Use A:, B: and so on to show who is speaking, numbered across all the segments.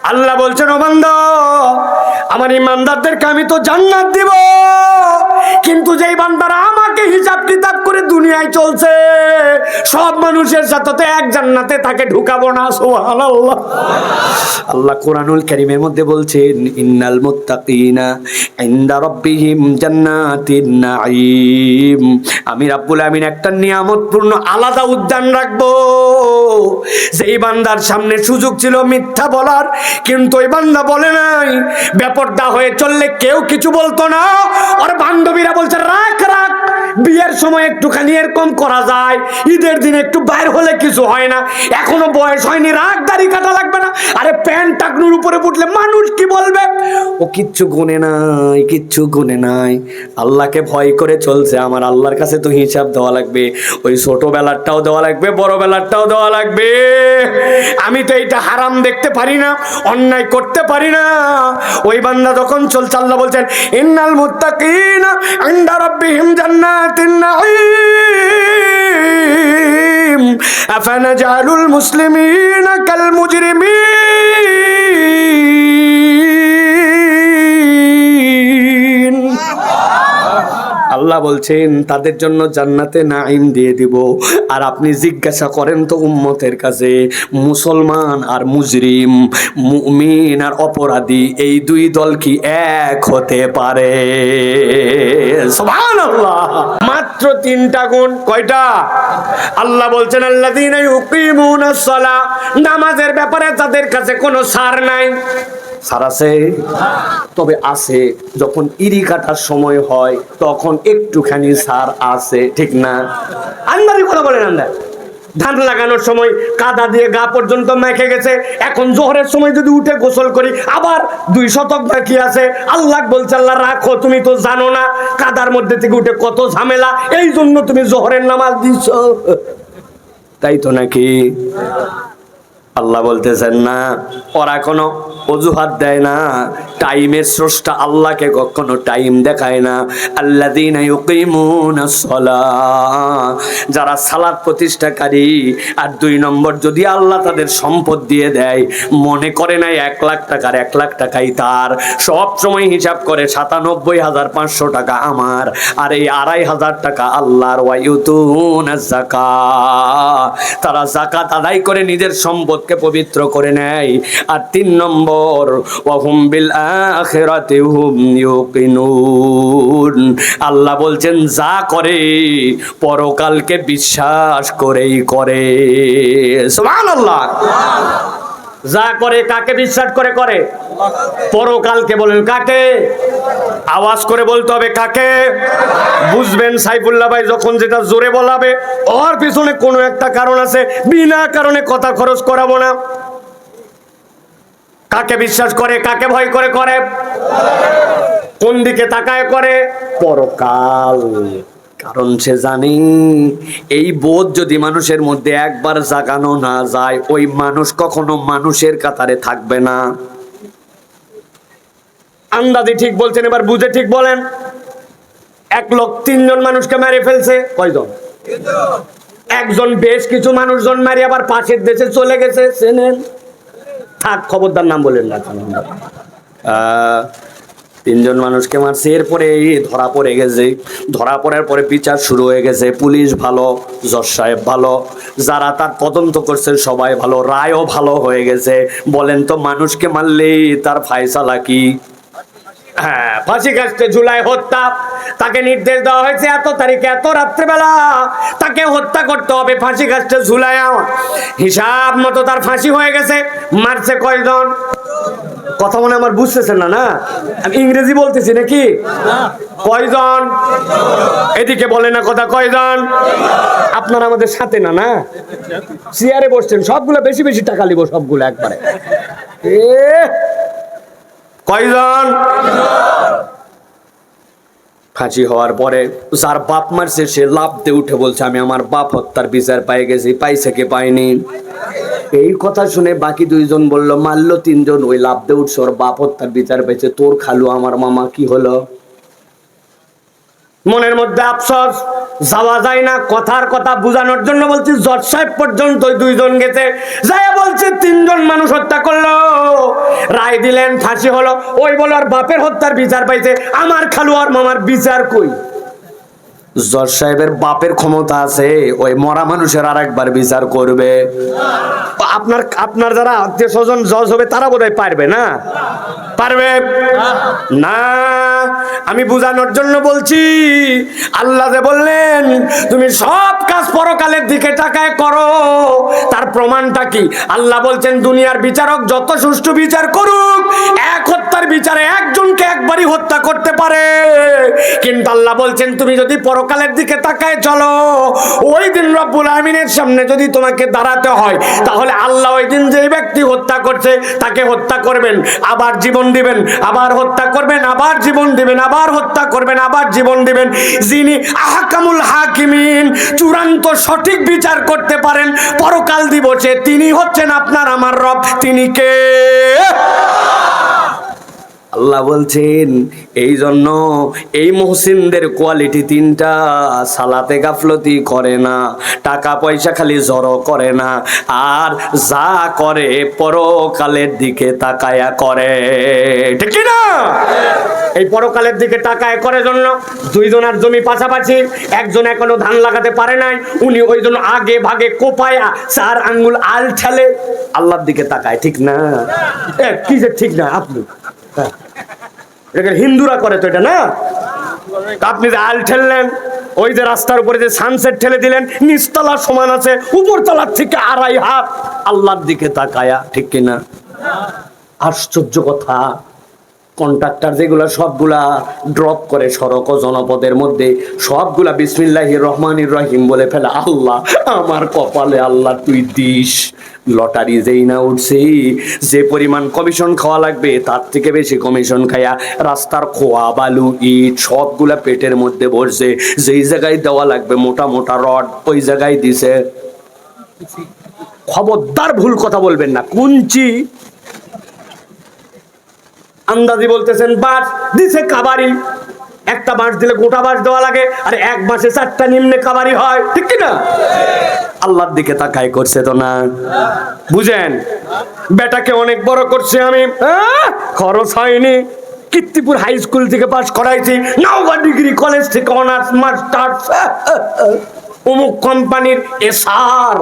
A: আল্লাহ বলছেন, ও বান্দা, আমার ইমানদারদেরকে আমি তো জান্নাত দিব, কিন্তু যেই বান্দারা আমাকে হিসাব কিতাব করে দুনিয়ায় চলছে, সব মানুষের সাথে তো এক জান্নাতে তাকে ঢুকাবো না। সুবহানাল্লাহ। আল্লাহ কোরআনুল কারীমের মধ্যে বলছেন, ইন্নাল মুত্তাকিনা ইনদা রাব্বিহিম জান্নাতিন নাঈম। আমি রাব্বুল আমিন একটা নিয়ামতপূর্ণ আলাদা উদ্যান রাখবো। যেই বান্দার সামনে সুযোগ ছিল মিথ্যা বলার, কিন্তু ওই বান্দা বলে নাই, বেপরদা হয়ে চললে কেউ কিছু বলতো না। ওর বান্ধবীরা বলছে, রাখ রাখ, বিয়ের সময় একটুখানি এরকম করা যায়, ঈদের দিন একটু বাইর হলে কিছু হয় না, এখনো বয়স হয়নি, রাগ, দাড়ি কাটা লাগবে না, আরে প্যান্ট টাকনুর উপরে উঠলে মানুষ কি বলবে। ও কিচ্ছু গুনে নাই, কিচ্ছু গুনে নাই, আল্লাহকে ভয় করে চলছে। আমার আল্লাহর কাছে তো হিসাব দেওয়া লাগবে, ওই ছোটবেলারটাও দেওয়া লাগবে, বড় বেলারটাও দেওয়া লাগবে। আমি তো এইটা হারাম দেখতে পারি না, অন্যায় করতে পারি না। ওই বান্দা যখন চলছে, আল্লাহ বলছেন, ইন্নাল মুত্তাকিনা ইনদা রাব্বিহিম জান্নাতিন নাঈম আফানাজালুল মুসলিমিনা কাল মুজরিমিন। আল্লাহ বলছেন, তাদের জন্য জান্নাতে নাঈম দিয়ে দিব। আর আপনি জিজ্ঞাসা করেন তো উম্মতের কাছে, মুসলমান আর মুজরিম, মুমিন আর অপরাধী, এই দুই দল কি এক হতে পারে? সুবহানাল্লাহ। মাত্র 3টা গুণ। কয়টা? আল্লাহ বলছেন, আল্লাযীনা ইউকিমুনাস সালাহ, নামাজের ব্যাপারে তাদের কাছে কোনো ছাড় নাই। ছাড় আছে? তবে আছে, যখন ইরি কাটার সময় হয় তখন একটুখানি ছাড় আছে, ঠিক না? আন্দাজি কথা বলেন। আন্দাজ, ধান লাগানোর সময় কাদা দিয়ে গা পর্যন্ত মেখে গেছে, এখন জোহরের সময় যদি উঠে গোসল করি আবার 2 শতক বাকি আছে। আল্লাহ বলছে, আল্লাহ রাখো, তুমি তো জানো না কাদার মধ্যে থেকে উঠে কত ঝামেলা, এই জন্য তুমি জোহরের নামাজ দিচ্ছ, তাই তো নাকি? আল্লাহ বলতেছেন না, ওরা কোনো অজুহাত দেয় না, টাইমের স্রষ্টা আল্লাহকে কখনো টাইম দেখায় না। আল্লাযীনা ইউকিমুনাস সালাহ, যারা সালাত প্রতিষ্ঠাকারী। আর 2 নম্বর, যদি আল্লাহ তাদের সম্পদ দিয়ে দেয়, মনে করে নাই 1 লাখ টাকার 1 লাখ টাকাই তার, সব সময় হিসাব করে ৯৭,৫০০ টাকা আমার, আর এই ২৫০০ টাকা আল্লাহর। ওয়ায়ুতুনাজ যাকাত, তারা যাকাত আদায় করে নিজের সম্পদকে পবিত্র করে নেয়। আর 3 নম্বর, ওয়াহুম বিল আখিরাতি হুম ইউকিনুন, আল্লাহ বলছেন যা করে পরকালকে বিশ্বাস করেই করে। সুবহানাল্লাহ। যা করে কাকে বিশ্বাস করে করে? পরকালকে। বলেন কাকে? আওয়াজ করে বলতে হবে কাকে। বুঝবেন, সাইফুল্লাহ ভাই যখন যেটা জোরে বলাবে, ওর পিছনে কোনো একটা কারণ আছে, বিনা কারণে কথা খরচ করাবো না। কাকে বিশ্বাস করে, কাকে ভয় করে করে? কোন দিকে তাকায় করে? পরকাল। কারণ সে জানে, এই বোধ যদি মানুষের মধ্যে একবার জাগানো না যায়, ওই মানুষ কখনো মানুষের কাতারে থাকবে না। আন্দাজি ঠিক বলছেন, এবার বুঝে ঠিক বলেন। 1 লোক 3 জন মানুষকে মেরে ফেলছে, কয়জন? একজন বেশ কিছু মানুষজন মারি আবার পাশের দেশে চলে গেছে, চেনেন? থাক, খবরদার নাম বলেন না। 3 জন মানুষকে মারছে, এরপরে ধরা পড়ে গেছে। ধরা পড়ার পরে বিচার শুরু হয়ে গেছে। পুলিশ ভালো, জজ সাহেব ভালো, যারা তার তদন্ত করছেন সবাই ভালো, রায়ও ভালো হয়ে গেছে। বলেন তো, মানুষকে মারলে তার ফায়সালা কি? হ্যাঁ, ফাঁসি কাস্টে ঝুলায় হত্যা। তাকে নির্দেশ দেওয়া হয়েছে এত তারিখে এত রাত্রেবেলা তাকে হত্যা করতে হবে, ফাঁসি কাস্টে ঝুলায়। হিসাব মতো তার ফাঁসি হয়ে গেছে। মারছে কয়জন? কথা মনে আমার বুঝতেছেন না? না, আমি ইংরেজি বলতেছি নাকি? কয়জন? এদিকে বলে না কথা, কয়জন? আপনারা আমাদের সাথে না? না, চেয়ারে বসছেন, সবগুলো বেশি বেশি টাকা নিব, সবগুলো একবারে। কয়জন? ফাঁসি হওয়ার পরে যার বাপ মারছে সে লাফ দিয়ে উঠে বলছে, আমি আমার বাপ হত্যার বিচার পেয়ে গেছি। পাইছে কি পাইনি? এই কথা শুনে বাকি 2 জন বলল, মারলো 3 জন, ওই লাফ দিয়ে উঠছে, ওর বাপ হত্যার বিচার পেয়েছে। তোর খালু আমার মামা কি হলো? মনের মধ্যে আফসোস, যাওয়া যায় না। কথার কথা বুঝানোর জন্য বলছি, জজ সাহেব পর্যন্ত 2 জন গেছে, যায় বলছে 3 জন মানুষ হত্যা করলো, রায় দিলেন, ফাঁসি হলো। ওই বলে ওর বাপের হত্যার বিচার পাইছে, আমার খালু আর মামার বিচার কই? জজ সাহেবের বাপের ক্ষমতা আছে ওই মরা মানুষের আর একবার বিচার করবে? আপনার আপনার যারা আত্মীয় স্বজন জজ হবে তারা বোধহয় পারবে না, পারবে না। আমি বুঝানোর জন্য বলছি, আল্লাহ যে বললেন তুমি সব কাজ পরকালের দিকে তাকায় করো, তার প্রমাণটা কি? আল্লাহ বলছেন দুনিয়ার বিচারক যত সুষ্ঠু বিচার করুক, এক হত্যার বিচারে একজনকে একবারই হত্যা করতে পারে, কিন্তু আল্লাহ বলছেন তুমি যদি পরকালের দিকে তাকায় চলো, ওই দিন রব্বুল আমিনের সামনে যদি তোমাকে দাঁড়াতে হয়, তাহলে আল্লাহ ওই দিন যে ব্যক্তি হত্যা করছে তাকে হত্যা করবেন, আবার জীবন দিবেন, আবার হত্যা করবেন, আবার জীবন দিবেন, আবার হত্যা করবেন, আবার জীবন দিবেন। যিনি আহকামুল হাকিমিন, চূড়ান্ত সঠিক বিচার করতে পারেন পরকাল দিবসে, তিনি হচ্ছেন আপনার আমার রব। তিনি কে? আল্লাহ বলছেন এই জন্য এই মুহসিনদের কোয়ালিটি তিনটা: সালাতে গাফলতি করে না, টাকা পয়সা খালি জড়ো করে না, আর যা করে পরকালের দিকে তাকায়া করে। ঠিক না? এই পরকালের দিকে তাকায় করে জন্য দুইজনের জমি পাশাপাশি, একজন এখনো ধান লাগাতে পারে নাই, উনি ওই জন্য আগে ভাগে কোপায়া 4 আঙ্গুল আল ঠেলে আল্লাহর দিকে তাকায়। ঠিক না? কি যে ঠিক না? আপনি হিন্দুরা করে তো এটা না? আপনি যে আল ঠেললেন, ওই যে রাস্তার উপরে যে সানসেট ঠেলে দিলেন, নিচতলা সমান আছে, উপর তলার থেকে 2.5 হাত আল্লাহর দিকে তাকায়া। ঠিক কিনা? আশ্চর্য কথা, কন্ট্রাক্টর যেগুলা সবগুলা ড্রপ করে সড়ক ও জনপদের মধ্যে, সবগুলা বিসমিল্লাহির রহমানির রহিম বলে ফেলে। আল্লাহ আমার কপালে আল্লাহ তুই দিস। লটারি যেই না উঠছে, যে পরিমাণ কমিশন খাওয়া লাগবে তার থেকে বেশি কমিশন খায়া রাস্তার খোয়া বালু ইট সবগুলা পেটের মধ্যে ভরছে। যেই জায়গায় দেওয়া লাগবে মোটা মোটা রড, ওই জায়গায় দিছে। খবরদার ভুল কথা বলবেন না। কুঞ্চি আন্দাজি বলতেছেন, বাঁশ দিছে কাবারি, একটা বাঁশ দিলে গোটা বাঁশ দেওয়া লাগে, আর এক বাঁশে 4টা নিম্নে কাবারি হয়। ঠিক কিনা? আল্লাহর দিকে তাকাই করছে তো না? বুঝেন, বেটাকে অনেক বড় করছে আমি, খরচ হয়নি। কীর্তিপুর হাই স্কুল থেকে পাস করাইছি, নওগাঁ ডিগ্রি কলেজ থেকে অনার্স মাস্টার্স, অমুক কোম্পানির এসআর।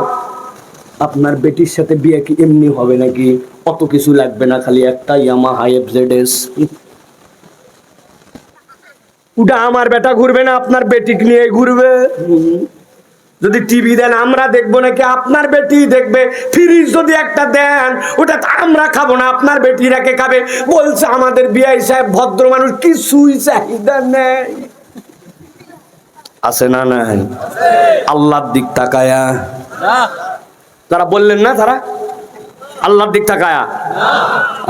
A: আপনার বেটির সাথে বিয়ে কি এমনি হবে নাকি? অত কিছু লাগবে না, খালি একটা ইয়ামাহা এফজেডএস। ওটা আমার বেটা ঘুরবে না, আপনার বেটিক নিয়ে ঘুরবে। যদি টিভি দেন আমরা দেখবো নাকি? আপনার বেটি দেখবে। ফ্রিজ যদি একটা দেন, ওটা আমরা খাবো না, আপনার বেটিরা কে খাবে? বলছে আমাদের বিআই সাহেব ভদ্র মানুষ, কিছুই চাহিদা নেই। আছে না নাই? আল্লাহর দিক তাকায়া তারা বললেন না, তারা আল্লাহর দিক তাকায়া।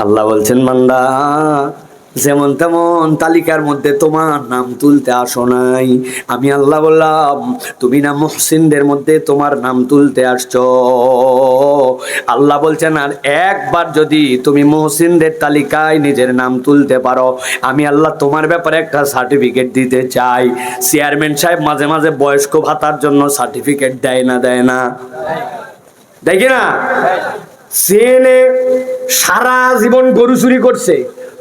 A: আল্লাহ বলছেন বান্দা যেমন তেমন তালিকার মধ্যে তোমার নাম তুলতে আসো নাই। আমি আল্লাহ বললাম তুমি না মুহসিনদের মধ্যে তোমার নাম তুলতে আসছো। আল্লাহ বলছেন আর একবার যদি তুমি মুহসিনদের তালিকায় নিজের নাম তুলতে পারো, আমি আল্লাহ তোমার ব্যাপারে একটা সার্টিফিকেট দিতে চাই। চেয়ারম্যান সাহেব মাঝে মাঝে বয়স্ক ভাতার জন্য সার্টিফিকেট দেয় না? দেয় না? দেখি না? সেনে সারা জীবন গরু চুরি করছে,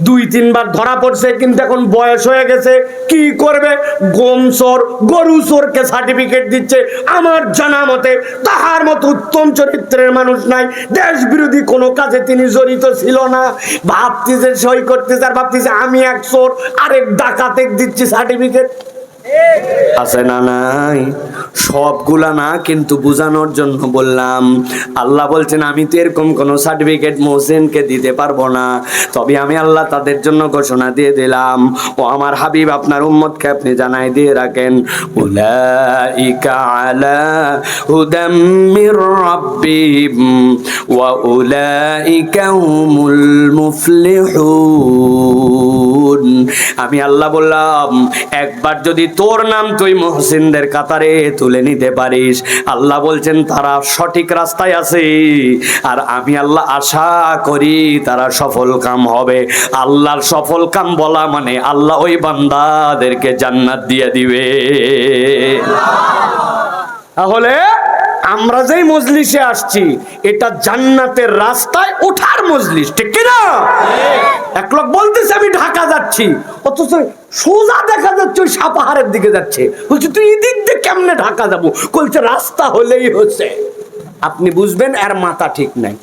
A: 2-3 বার ধরা পড়ছে, কিন্তু এখন বয়স হয়ে গেছে, কি করবে? গম চোর, গরু চোরকে সার্টিফিকেট দিচ্ছে। আমার জানা মতে তাহার মতো উত্তম চরিত্রের মানুষ নাই। দেশ বিরোধী কোনো কাজে তিনি জড়িত ছিল না। ভাবতেছে সই করতেছে, আর ভাবতেছে আমি এক চোর, আরেক ডাকাতে দিচ্ছি সার্টিফিকেট। আছে না নাই? সবগুলা না, কিন্তু বুঝানোর জন্য বললাম। আল্লাহ বলছেন আমি তো এরকম কোন সার্টিফিকেট মুহসিনকে দিতে পারবো না, তবে আমি আল্লাহ তাদের জন্য ঘোষণা দিয়ে দিলাম। ও আমার হাবিব আপনার উম্মতকে আপনি জানাই দিয়ে রাখেন, উলাইকা আলা হুদাম মির রাব্বিহিম ওয়া উলাইকা হুমুল মুফলিহুন। আমি আল্লাহ বললাম একবার যদি তোর নাম তুই মুহসিনদের কাতারে তুলে নিতে পারিস, আল্লাহ বলছেন তারা সঠিক রাস্তায় আছে, আর আমি আল্লাহ আশা করি তারা সফল কাম হবে। আল্লাহর সফল কাম বলা মানে আল্লাহ ওই বান্দাদেরকে জান্নাত দিয়ে দিবে। তাহলে আমরা যেই মজলিসে আসছি এটা জান্নাতের রাস্তায় ওঠার মজলিস, ঠিক কি না? এক লোক বলতেছে আমি ঢাকা যাচ্ছি, অথচ সোজা দেখা যাচ্ছে ওই সাপাহারের দিকে যাচ্ছে। বলছে তুই এদিক দিয়ে কেমনে ঢাকা যাবো? বলছে রাস্তা হলেই হচ্ছে। আপনি বুঝবেন এর মাথা ঠিক নাই।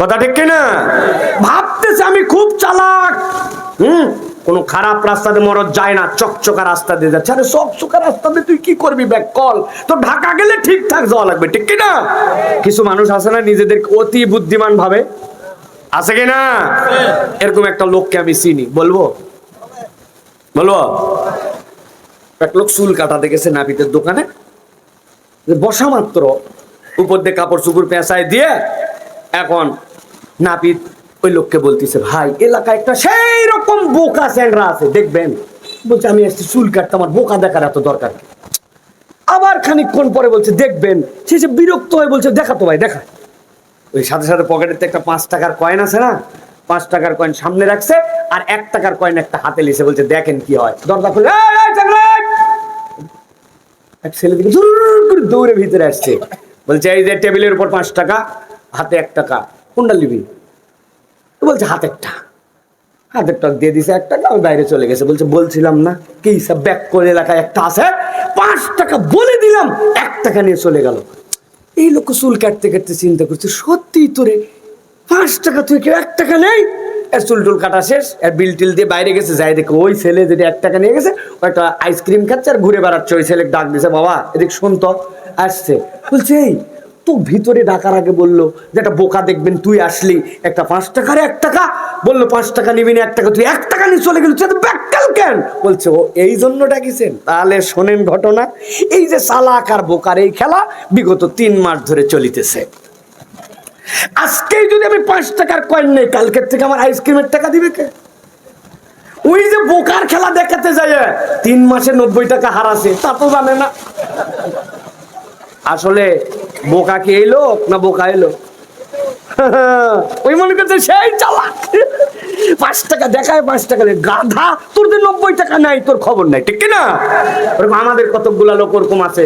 A: কথা ঠিক কিনা? ভাবতেছে আমি খুব চালাক। কোন খারাপ রাস্তাতে মরদ যায় না, চকচকা রাস্তা দিয়ে যাচ্ছে। আরে চকচকা রাস্তা দিয়ে তুই কি করবি? ব্যাক কল তো ঢাকা গেলে ঠিকঠাক যাওয়া লাগবে, ঠিক কিনা? কিছু মানুষ আছে না নিজেদেরকে অতি বুদ্ধিমান ভাবে, আছে কিনা? এরকম একটা লোককে আমি চিনি, বলবো? এক লোক চুল কাটাতে গেছে নাপিতের দোকানে, বসা মাত্র উপর দিয়ে কাপড় চুপড় পেঁচায় দিয়ে এখন নাপিত ওই লোককে বলতেছে, ভাই এলাকায় একটা সেই রকম বোকা চ্যাংড়া আছে, দেখবেন। বলছে আমি আসছি চুল কাটতে, আমার বোকা দেখার এত দরকার কি? আবার খানিকক্ষণ পরে বলছে দেখবেন। সে বিরক্ত হয়ে বলছে দেখা তো ভাই, দেখা। ওই সাথে সাথে পকেটের একটা 5 টাকার কয়েন আছে না, 5 টাকার কয়েন সামনে রাখছে, আর 1 টাকার কয়েন একটা হাতে লিছে। বলছে দেখেন কি হয়। দরজা খুলে এক ছেলে দিকে দৌড়ে ভিতরে আসছে। বলছে এই যে টেবিলের উপর 5 টাকা, হাতে 1 টাকা, কোনটা নিবি? বলছে হাতেরটা। হাতেরটা দিয়ে দিছে 1 টাকা, আমি বাইরে চলে গেছে। বলছে বলছিলাম না কি সব ব্যাক করে এলাকায় একটা আছে, 5 টাকা বলে দিলাম, 1 টাকা নিয়ে চলে গেল। এই লোক চুল কাটতে কাটতে চিন্তা করছে, সত্যি তোরে 5 টাকা, তুই কেউ 1 টাকা নেই। এর চুল টুল কাটা শেষ, এর বিল টিল দিয়ে বাইরে গেছে, যাই দেখে ওই ছেলে যেটা 1 টাকা নিয়ে গেছে ও একটা আইসক্রিম খাচ্ছে আর ঘুরে বেড়াচ্ছে। ওই ছেলে ডাক দিছে, বাবা এদিক শোন তো। আসছে, বলছে এই তো ভিতরে ডাকার আগে বললো যে একটা বোকা দেখবেন, তুই আসলি একটা 5 টাকার 1 টাকা বললো, 5 টাকা নিবি না 1 টাকা, তুই 1 টাকা নিয়ে চলে গেল, ব্যাককাল কেন? বলছে ও এই জন্য ডাকিছেন। তাহলে শোনেন ঘটনা, এই যে চালাক আর বোকার এই খেলা বিগত 3 মাস ধরে চলিতেছে। আজকেই যদি আমি 5 টাকার কয়েন নেই, কালকের থেকে আমার আইসক্রিমের টাকা দিবে কে? ওই যে বোকার খেলা দেখাতে যায় 3 মাসে 90 টাকা হারাছে, তা তো জানে না। আসলে বোকা কি এই লোক না বোকা এলো? ওই মনে করছে সেই চালাক, 5 টাকা দেখায় 5 টাকা গাধা, তোর যে 90 টাকা নাই তোর খবর নাই, ঠিক না? আমাদের কতগুলা লোক ওরকম আছে,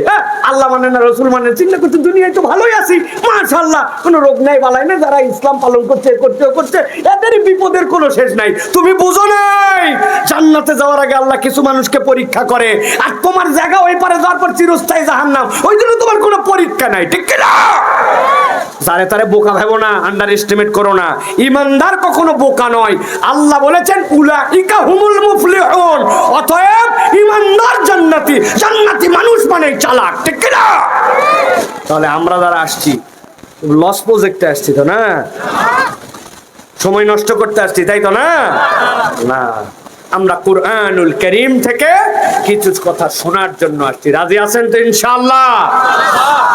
A: আল্লাহ মানে না রসুল মানে, চিন্তা করতে দুনিয়ায় তো ভালোই আছি মাশাআল্লাহ, কোনো রোগ নাই বালাই না, যারা ইসলাম পালন করছে করছে এদের বিপদের কোনো শেষ নাই। তুমি বুঝো নাই জান্নাতে যাওয়ার আগে আল্লাহ কিছু মানুষকে পরীক্ষা করে, আর তোমার জায়গা ওই পারে যাওয়ার পর চিরস্থায়ী জাহান্নাম, ওই জন্য তোমার কোনো পরীক্ষা নাই, ঠিক না? যারে তারে বোকা ভেবো না, আন্ডার এস্টিমেট করো না। ইমানদার কখনো বোকা নয়। আল্লাহ বলেছেন উলাইকা হুমুল মুফলিহুন, অতএব ইমানদার জান্নাতি। জান্নাতি মানুষ মানে চালাক, ঠিক না? তাহলে আমরা যারা আসছি লস প্রজেক্টে আসছি তো না, সময় নষ্ট করতে আসছি তাই তো না? না, আমরা কুরআনুল কারীম থেকে কিছু কথা শোনার জন্য আসছি। রাজি আছেন তো ইনশাআল্লাহ?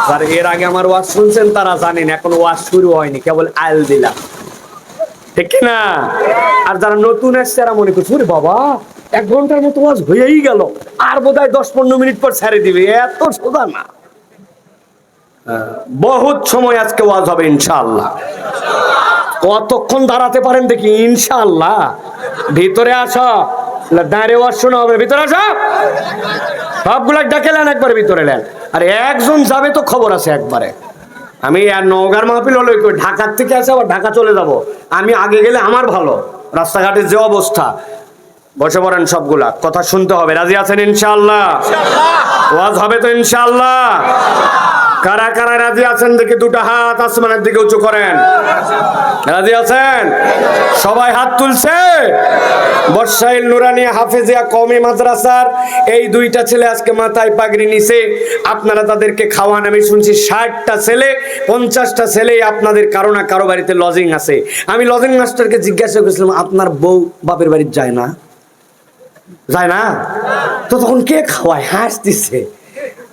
A: যারা এর আগে আমার ওয়াজ শুনছেন তারা জানেন এখন ওয়াজ শুরু হয়নি, কেবল আয়াল দিলাম, ঠিক না? আর যারা নতুন আসছে তারা মনে করছে ওরে বাবা 1 ঘন্টার মতো ওয়াজ হয়েই গেল, আর বোধহয় 10-15 মিনিট পর ছেড়ে দিবে। এত সোজা না, বহুত সময় আজকে ওয়াজ হবে ইনশাআল্লাহ। কতক্ষণ দাঁড়াতে পারেন দেখি ইনশাআল্লাহ। ভিতরে আসো, দাঁড়িয়ে ওয়াজ শোনা হবে। ভিতরে আসো, সবগুলা ডেকে নেন, একবারে ভিতরে নেন। আর একজন যাবে তো খবর আছে একবারে। আমি আর নওগাঁর মাহফিল হলো ঢাকার থেকে আসে, আবার ঢাকা চলে যাব। আমি আগে গেলে আমার ভালো, রাস্তাঘাটের যে অবস্থা। বসে পড়েন, সবগুলা কথা শুনতে হবে। রাজি আছেন ইনশাআল্লাহ? ওয়াজ হবে তো ইনশাআল্লাহ? কারা কারা রাজি আছেন দেখি দুটো হাত আসমানের দিকে উঁচু করেন। রাজি আছেন? সবাই হাত তুলছে। বর্ষাইল নুরানিয়া হাফেজিয়া কওমি মাদ্রাসার এই 2টা ছেলে আজকে মাথায় পাগড়ি নিছে। আপনারা তাদেরকে খাওয়ান। আমি শুনছি 60টা ছেলে 50টা ছেলেই আপনাদের কারো না কারো বাড়িতে লজিং আছে। আমি লজিং মাস্টারকে জিজ্ঞাসা করেছিলাম আপনার বউ বাপের বাড়ি যায় না? যায় না তো তখন কে খাওয়ায়? হাসতেছে,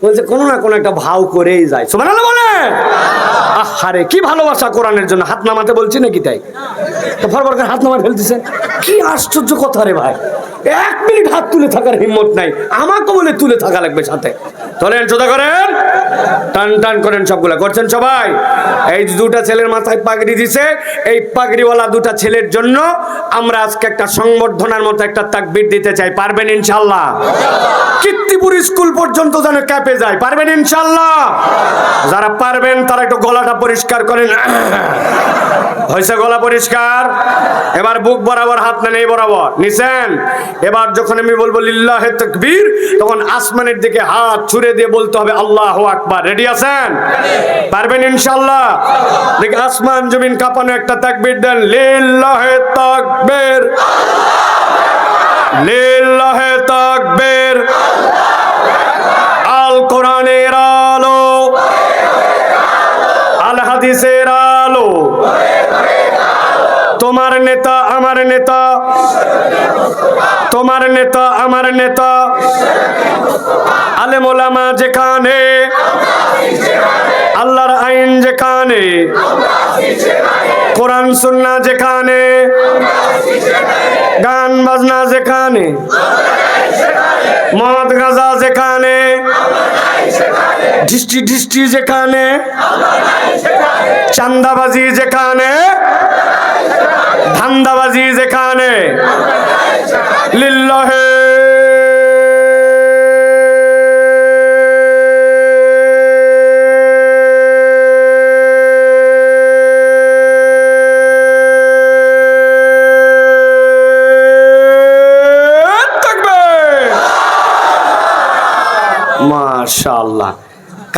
A: বলছে কোনো না কোনো একটা ভাও করেই যায়। সুবহানাল্লাহ বলে। আহারে কি ভালোবাসা কোরআনের জন্য। হাত নামাতে বলছি নাকি তাই তো ফরফর করে হাত নামা ফেলতেছেন? কি আশ্চর্য কথা রে ভাই, 1 মিনিট হাত তুলে থাকার হিম্মত নাই। আমাকে বলে তুলে থাকা লাগবে সাথে। তোলেন, সোজা করেন, টান টান করেন, সবগুলা করছেন সবাই। এই দুটা ছেলের মাথায় পাগড়ি দিছে, এই পাগড়িওয়ালা দুটা ছেলের জন্য আমরা আজকে একটা সংবর্ধনার মতো একটা তাকবীর দিতে চাই। পারবেন ইনশাআল্লাহ? কীর্তিপুর স্কুল পর্যন্ত যেন ক্যাপে যায়। পারবেন ইনশাআল্লাহ? যারা পারবেন তারা একটু গলাটা পরিষ্কার করেন। হয়েছে গলা পরিষ্কার? এবার বুক বরাবর হাত নেন, এই বরাবর নিছেন। এবার যখন আমি বলবো লিল্লাহে তাকবীর, তখন আসমানের দিকে হাত ছুড়ে দিয়ে বলতে হবে আল্লাহু আকবার। রেডি আছেন? পারবেন ইনশাআল্লাহ? দেখি আসমান জমিন কাঁপানো একটা তাকবীর দেন। লিল্লাহে তাকবীর, লিল্লাহে তাকবীর। আল কোরআনের আলো, আল হাদিসের আলো, তোমার নেতা আমার নেতা, তোমার নেতা আমার নেতা, আলেম ওলামা যেখানে, আল্লাহর আইন যেখানে, কোরআন সুন্নাহ যেখানে, গান বাজনা যেখানে, মদ গাঁজা যেখানে, ঢিষ্টি ঢিষ্টি যেখানে, চান্দাবাজি যেখানে, ধান্দাবাজি যেখানে, লিল্লাহে মাশাআল্লাহ।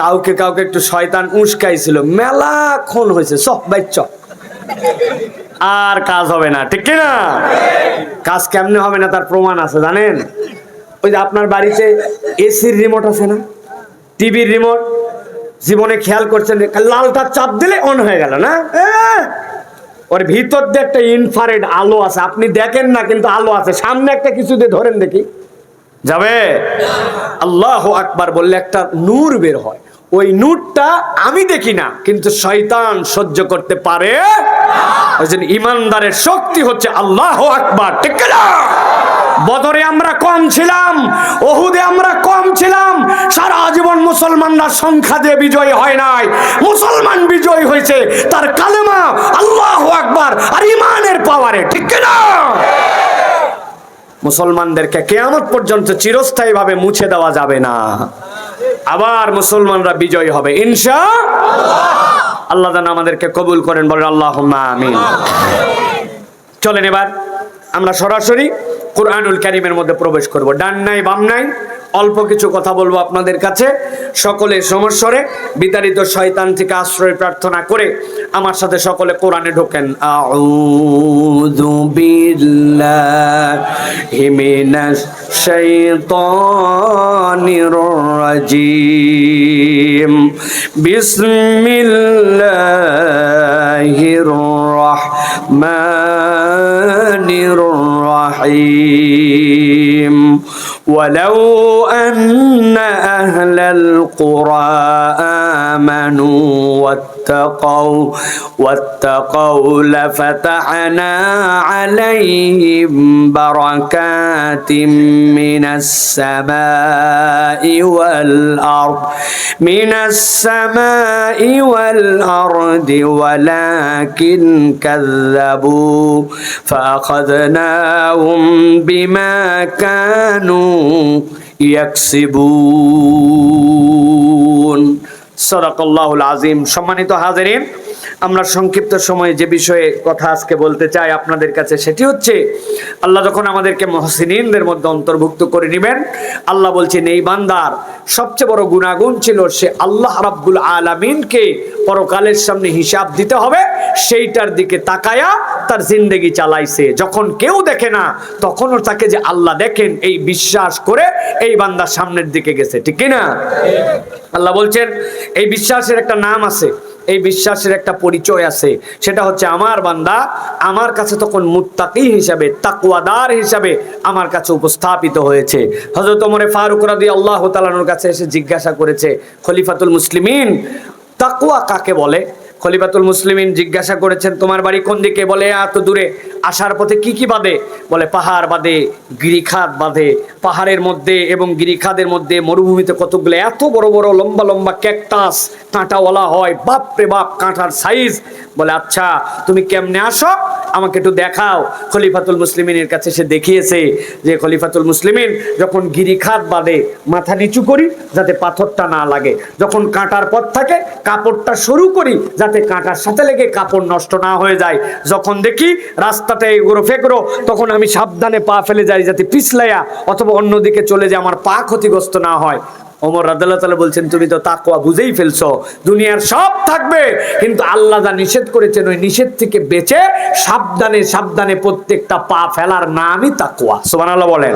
A: কাউকে কাউকে একটু শয়তান উস্কাইছিল, মেলাক্ষণ হয়েছে, সব বাইচ আর কাজ হবে না, ঠিক কিনা? কাজ কেমনে হবে না তার প্রমাণ আছে জানেন? ওই যে আপনার বাড়িতে এসির রিমোট আছে না, টিভির রিমোট, জীবনে খেয়াল করছেন লালটা চাপ দিলে অন হয়ে গেল না? ওর ভিতর দিয়ে একটা ইনফ্রারেড আলো আছে, আপনি দেখেন না কিন্তু আলো আছে। সামনে একটা কিছু দিয়ে ধরেন দেখি, যাবে? আল্লাহু আকবার বললে একটা নূর বের হয়। ওই নূরটা আমি দেখি না, কিন্তু শয়তান সহ্য করতে পারে। ওই জন্য ইমানদারের শক্তি হচ্ছে আল্লাহু আকবার, ঠিক না? বদরে আমরা কম ছিলাম, ওহুদে আমরা কম ছিলাম, সারা জীবন মুসলমানরা সংখ্যা দিয়ে বিজয়ী হয় নাই। মুসলমান বিজয়ী হয়েছে তার কালেমা আল্লাহু আকবার আর ইমানের পাওয়ারে, ঠিক না? মুসলমানদেরকে কিয়ামত পর্যন্ত চিরস্থায়ী ভাবে মুছে দেওয়া যাবে না। আবার মুসলমানরা বিজয়ী হবে ইনশাআল্লাহ। আল্লাহ যেন আমাদেরকে কবুল করেন, বলেন আল্লাহুম্মা আমিন। চলেন এবার আমরা সরাসরি কুরআনুল কারীমের মধ্যে প্রবেশ করব। ডান নাই বাম নাই, অল্প কিছু কথা বলবো আপনাদের কাছে। সকলে সমস্বরে বিতাড়িত শয়তান থেকে আশ্রয় প্রার্থনা করে আমার সাথে সকলে কোরআনে ঢোকেন। আউযু বিল্লাহি মিনাশ শাইতানির রাজীম। বিসমিল্লাহির রাহমানির রাহিম। ولو أن أهل القرى آمنوا واتقوا لفتحنا عليهم بركات من السماء والأرض ولكن كذبوا فأخذناهم بما كانوا يكسبون। সাদাকাল্লাহুল আযীম। সম্মানিত হাজিরিন, আমরা সংক্ষিপ্ত সময়ে যে বিষয়ে কথা আজকে বলতে চাই আপনাদের কাছে, সেটি হচ্ছে আল্লাহ যখন আমাদেরকে মুহসিনিনদের মধ্যে অন্তর্ভুক্ত করে নেবেন, আল্লাহ বলছেন এই বান্দার সবচেয়ে বড় গুণাগুণ ছিল সে আল্লাহ রাব্বুল আলামিনকে পরকালের সামনে হিসাব দিতে হবে সেইটার দিকে তাকায়া তার জিন্দেগি চালাইছে। যখন কেউ দেখে না তখনও তাকে যে আল্লাহ দেখেন এই বিশ্বাস করে এই বান্দা সামনের দিকে গেছে, ঠিক কি না? আল্লাহ বলছেন এই বিশ্বাসের একটা নাম আছে, এই বিশ্বাসের একটা পরিচয় আছে, সেটা হচ্ছে আমার বান্দা আমার কাছে তখন মুত্তাকি হিসাবে, তাকওয়াদার হিসাবে আমার কাছে উপস্থাপিত হয়েছে। হযরত ওমর ফারুক রাদিয়াল্লাহু তাআলার কাছে এসে জিজ্ঞাসা করেছে খলিফাতুল মুসলিমিন, তাকওয়া কাকে বলে? খলিফাতুল মুসলিমিন জিজ্ঞাসা করেছেন তোমার বাড়ি কোন দিকে? বলে এত দূরে। আসার পথে কি কি বাদে? বলে পাহাড় বাদে, গিরিখাত বাদে। পাহাড়ের মধ্যে এবং গিরিখাতের মধ্যে মরুভূমিতে কতগুলো এত বড় বড় লম্বা লম্বা ক্যাকটাস কাঁটাওয়ালা হয়, বাপ রে বাপ কাঁটার সাইজ। বলে আচ্ছা তুমি কেমনে আসো আমাকে একটু দেখাও। খলিফাতুল মুসলিমিনের কাছে সে দেখিয়েছে যে খলিফাতুল মুসলিমিন যখন গিরিখাত বাদে মাথা নিচু করি যাতে পাথরটা না লাগে, যখন কাঁটার পথ থাকে কাপড়টা সরু করি যাতে কাঁটার সাথে লেগে কাপড় নষ্ট না হয়ে যায়, যখন দেখি রাস্তাটা এগোরো ফেগরো তখন আমি সাবধানে পা ফেলে যাই যাতে পিছলাইয়া অথবা অন্যদিকে চলে যায় আমার পা ক্ষতিগ্রস্ত না হয়। ওমর রাদিয়াল্লাহু তাআলা বলছেন তুমি তো তাকওয়া বুঝেই ফেলছো, দুনিয়ার সব থাকবে কিন্তু আল্লাহ যা নিষেধ করেছেন ওই নিষেধ থেকে বেঁচে সাবধানে সাবধানে প্রত্যেকটা পা ফেলার নামই তাকওয়া। সুবহানাল্লাহ বলেন।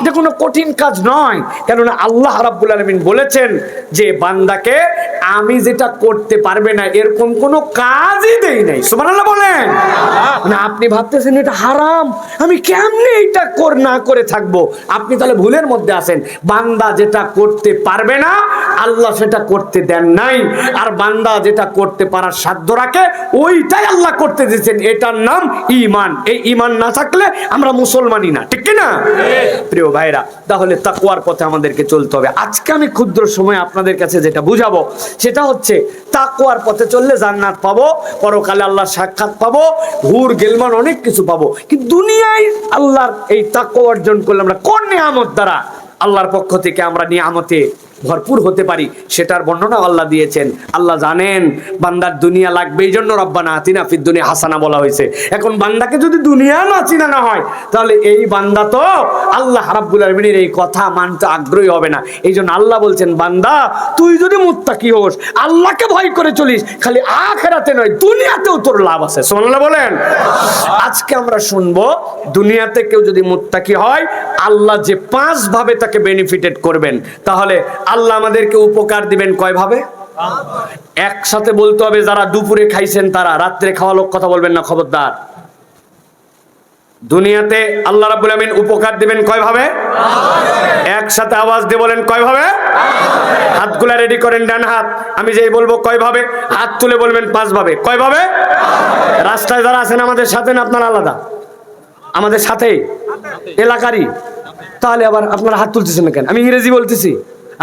A: এটা কোনো কঠিন কাজ নয়, কেননা আল্লাহ রাব্বুল আলামিন বলেছেন যে বান্দাকে আমি যেটা করতে পারবে না এরকম কোনো কাজই দেই নাই। সুবহানাল্লাহ বলেন। না আপনি ভাবতেছেন এটা হারাম, আমি কেমনে এটা না করে থাকবো, আপনি তাহলে ভুলের মধ্যে আছেন। বান্দা যেটা করতে পারবে না আল্লাহ সেটা করতে দেন নাই, আর বান্দা যেটা করতে পারার সাধ্য রাখে ওইটাই আল্লাহ করতে দিয়েছেন, এটার নাম ঈমান। এই ঈমান না থাকলে আমরা মুসলমানই না, ঠিক কি না? প্রিয় ভাইরা, তাহলে তাকওয়ার পথে আমাদেরকে চলতে হবে। আজকে আমি ক্ষুদ্র সময় আপনাদের কাছে যেটা বুঝাবো সেটা হচ্ছে তাকওয়ার পথে চললে জান্নাত পাবো, পরকালে আল্লাহর সাক্ষাৎ পাবো, হুর গেলমান অনেক কিছু পাবো। কিন্তু দুনিয়ায় আল্লাহর এই তাকওয়া অর্জন করলে আমরা কোন নিয়ামত দ্বারা আল্লাহর পক্ষ থেকে আমরা নিয়ামতে ভরপুর হতে পারি সেটার বর্ণনা আল্লাহ দিয়েছেন। আল্লাহ জানেন বান্দার দুনিয়া লাগবে, এই জন্য রব্বানা আতিনা ফিদ দুনিয়া হাসানা বলা হয়েছে। এখন বান্দাকে যদি দুনিয়া না চিনা না হয় তাহলে এই বান্দা তো আল্লাহ রাব্বুল আলামিনের এই কথা মানতে আগ্রহী হবে না। এই জন্য আল্লাহ বলছেন বান্দা তুই যদি মুত্তাকি হোস, আল্লাহকে ভয় করে চলিস, খালি আখিরাতে নয় দুনিয়াতেও তোর লাভ আছে। সুবহানাল্লাহ বলেন। আজকে আমরা শুনবো দুনিয়াতে কেউ যদি মুত্তাকি হয় আল্লাহ যে 5 ভাবে তাকে বেনিফিটেড করবেন। তাহলে আল্লাহ আমাদেরকে উপকার দিবেন কয় ভাবে? একসাথে বলতে হবে, যারা দুপুরে খাইছেন তারা রাত্রে খাওয়া লোক কথা বলবেন না, খবরদার। দুনিয়াতে আল্লাহ রাব্বুল আমিন উপকার দিবেন কয় ভাবে? একসাথে আওয়াজ দিয়ে বলেন কয় ভাবে? হাতগুলা রেডি করেন, ডান হাত আমি যেই বলবো কয় ভাবে হাত তুলে বলবেন 5 ভাবে। কয় ভাবে? রাস্তায় যারা আছেন আমাদের সাথে না আপনারা আলাদা? আমাদের সাথেই, এলাকারই। তাহলে আবার আপনারা হাত তুলতেছেন না কেন? আমি ইংরেজি বলতেছি।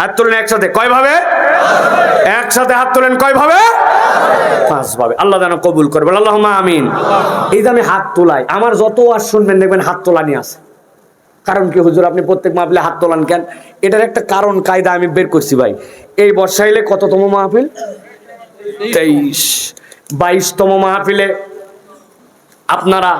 A: হাত তোলেন একসাথে, কয় ভাবে? একসাথে হাত তোলেন, কয় ভাবে? 5 ভাবে। আল্লাহ যেন কবুল করবেন, আল্লাহুম্মা আমিন। এই যে আমি হাত তোলাই, আমার যত ওয়াজ শুনবেন দেখবেন হাত তোলানি আছে। কারণ কি হুজুর আপনি প্রত্যেক মাহফিলে হাত তোলান কেন? এটার একটা কারণ কায়দা আমি বের করছি ভাই। এই বর্ষাইলে কততম মাহফিল? 23। 22তম মাহফিলে আপনারা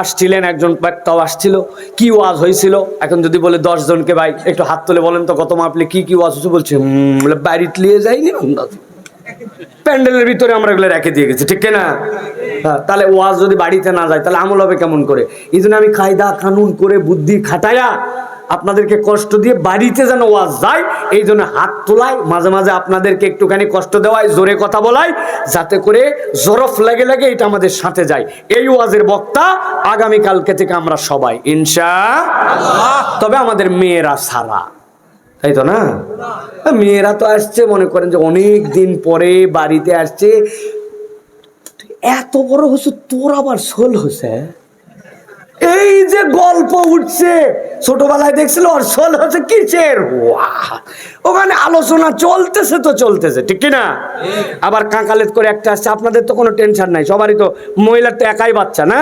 A: আসছিলেন, একজন বক্তাও আসছিল। কি ওয়াজ হয়েছিল? এখন যদি বলে 10 জনকে ভাই একটু হাত তুলে বলেন তো কত মাহফিলে কি কি ওয়াজ হয়েছে, বলছে বলে বাড়িতে নিয়ে যাইনি, প্যান্ডেলের ভিতরে আমরা এগুলো রেখে দিয়ে গেছি, ঠিক না? তাহলে ওয়াজ যদি বাড়িতে না যায় তাহলে আমল হবে কেমন করে? এই জন্য আমি কায়দা কানুন করে বুদ্ধি খাটায়া আপনাদেরকে কষ্ট দিয়ে বাড়িতে যেন ওয়াজ যায়, এই জন্য হাত তোলাই, মাঝে মাঝে আপনাদেরকে একটুখানি কষ্ট দেওয়াই, জোরে কথা বলাই, যাতে করে জরফ লাগে লাগে এটা আমাদের সাথে যায়। এই ওয়াজের বক্তা আগামী কালকে থেকে আমরা সবাই ইনশাআল্লাহ। তবে আমাদের মেয়েরা সারা, তাই তো না? মেয়েরা তো আসছে মনে করেন যে অনেক দিন পরে বাড়িতে আসছে। এত বড় হচ্ছে তোর আবার সোল হচ্ছে, এই যে গল্প উঠছে ছোটবেলায় দেখছিল ওর সোল হচ্ছে কিসের, ওখানে আলোচনা চলতেছে তো চলতেছে, ঠিক কিনা? আবার কাঁকালেত করে একটা আসছে, আপনাদের তো কোনো টেনশন নাই, সবারই তো, মহিলার তো একাই বাচ্চা না,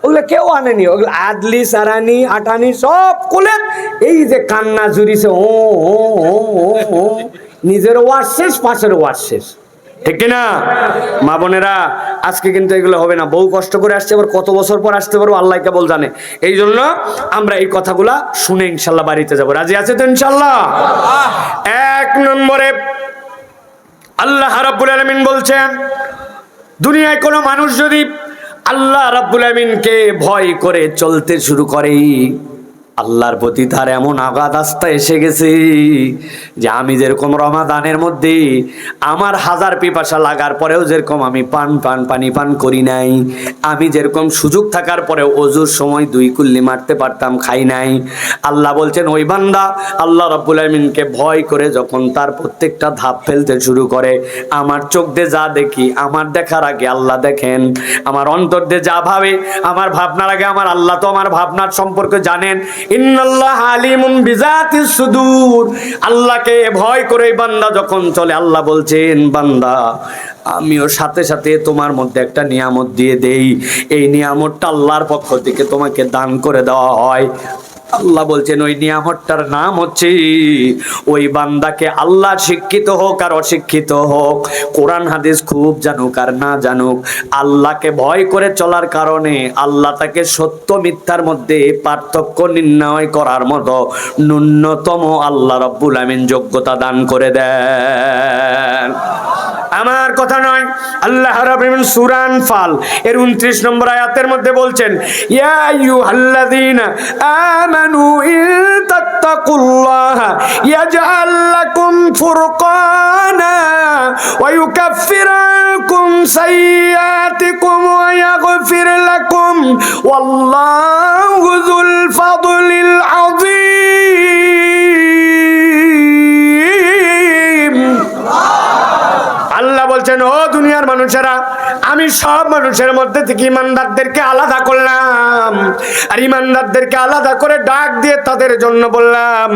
A: ওগুলো কেউ আনেনি, ওগুলো আদলি সারানি আটানি সব কোলে। এই যে কান্না জুড়িছে, ও নিজের ওয়াজ শেষ, পাশের ওয়াজ শেষ, ঠিক কিনা? মা বোনেরা আজকে কিন্তু এগুলো হবে না, বহু কষ্ট করে আসছে, আবার কত বছর পর আসতে পারবো আল্লাহ কেবল জানে। এই জন্য আমরা এই কথাগুলা শুনে ইনশাল্লাহ বাড়িতে যাবো। রাজি আছে তো ইনশাল্লাহ? 1 নম্বরে আল্লাহ রাব্বুল আলামিন বলছেন দুনিয়ায় কোনো মানুষ যদি আল্লাহ রাব্বুল আলামিনকে ভয় করে চলতে শুরু করে আল্লাহর প্রতি তার এমন আগাধ আস্থা এসে গেছে যে আমি যেরকম রমাদানের মধ্যে আমার হাজার পিপাসা লাগার পরেও যেরকম আমি পানি পান করি নাই, আমি যেরকম সুযোগ থাকার পরেও অজুর সময় 2 কুল্লি মারতে পারতাম, খাই নাই। আল্লাহ বলছেন ওই বান্দা আল্লাহ রাব্বুল আমিনকে ভয় করে যখন তার প্রত্যেকটা ধাপ ফেলতে শুরু করে, আমার চোখ দিয়ে যা দেখি, আমার দেখার আগে আল্লাহ দেখেন, আমার অন্তর দিয়ে যা ভাবে, আমার ভাবনার আগে আমার আল্লাহ তো আমার ভাবনার সম্পর্কে জানেন। ইন্নাল্লাহ আলিমুম বিজাতিস সুদূর। আল্লাহকে ভয় করে বান্দা যখন চলে, আল্লাহ বলছেন বান্দা আমিও সাথে সাথে তোমার মধ্যে একটা নিয়ামত দিয়ে দেই, এই নিয়ামতটা আল্লাহর পক্ষ থেকে তোমাকে দান করে দেওয়া হয়। আল্লাহ বলছেন ওই নিয়ামতটার নাম হচ্ছে, ওই বান্দাকে আল্লাহ শিক্ষিত হোক আর অশিক্ষিত হোক, কোরআন হাদিস খুব জানুক আর না জানুক, আল্লাহকে ভয় করে চলার কারণে আল্লাহ তাকে সত্য মিথ্যার মধ্যে পার্থক্য নির্ণয় করার মতো ন্যূনতম আল্লাহ রাব্বুল আমিন যোগ্যতা দান করে দেন। আমার কথা নয়, আল্লাহ রাব্বুল আমিন সূরা আনফাল এর 29 নম্বর আয়াতের মধ্যে বলছেন, ইয়া আইয়ুহাল্লাযীনা আমানু ইন তাত্তাকুল্লাহা ইয়াজআল লাকুম ফুরকানা ওয়া ইউকাফির আনকুম সাইয়্যাতিকুম ওয়া ইয়াগফির লাকুম ওয়াল্লাহু যুল ফাদলিল আযীম। আল্লাহ বলছেন ও দুনিয়ার মানুষেরা, আমি সব মানুষের মধ্যে থেকে ইমানদারদেরকে আলাদা করলাম, আর ইমানদারদেরকে আলাদা করে ডাক দিয়ে তাদের জন্য বললাম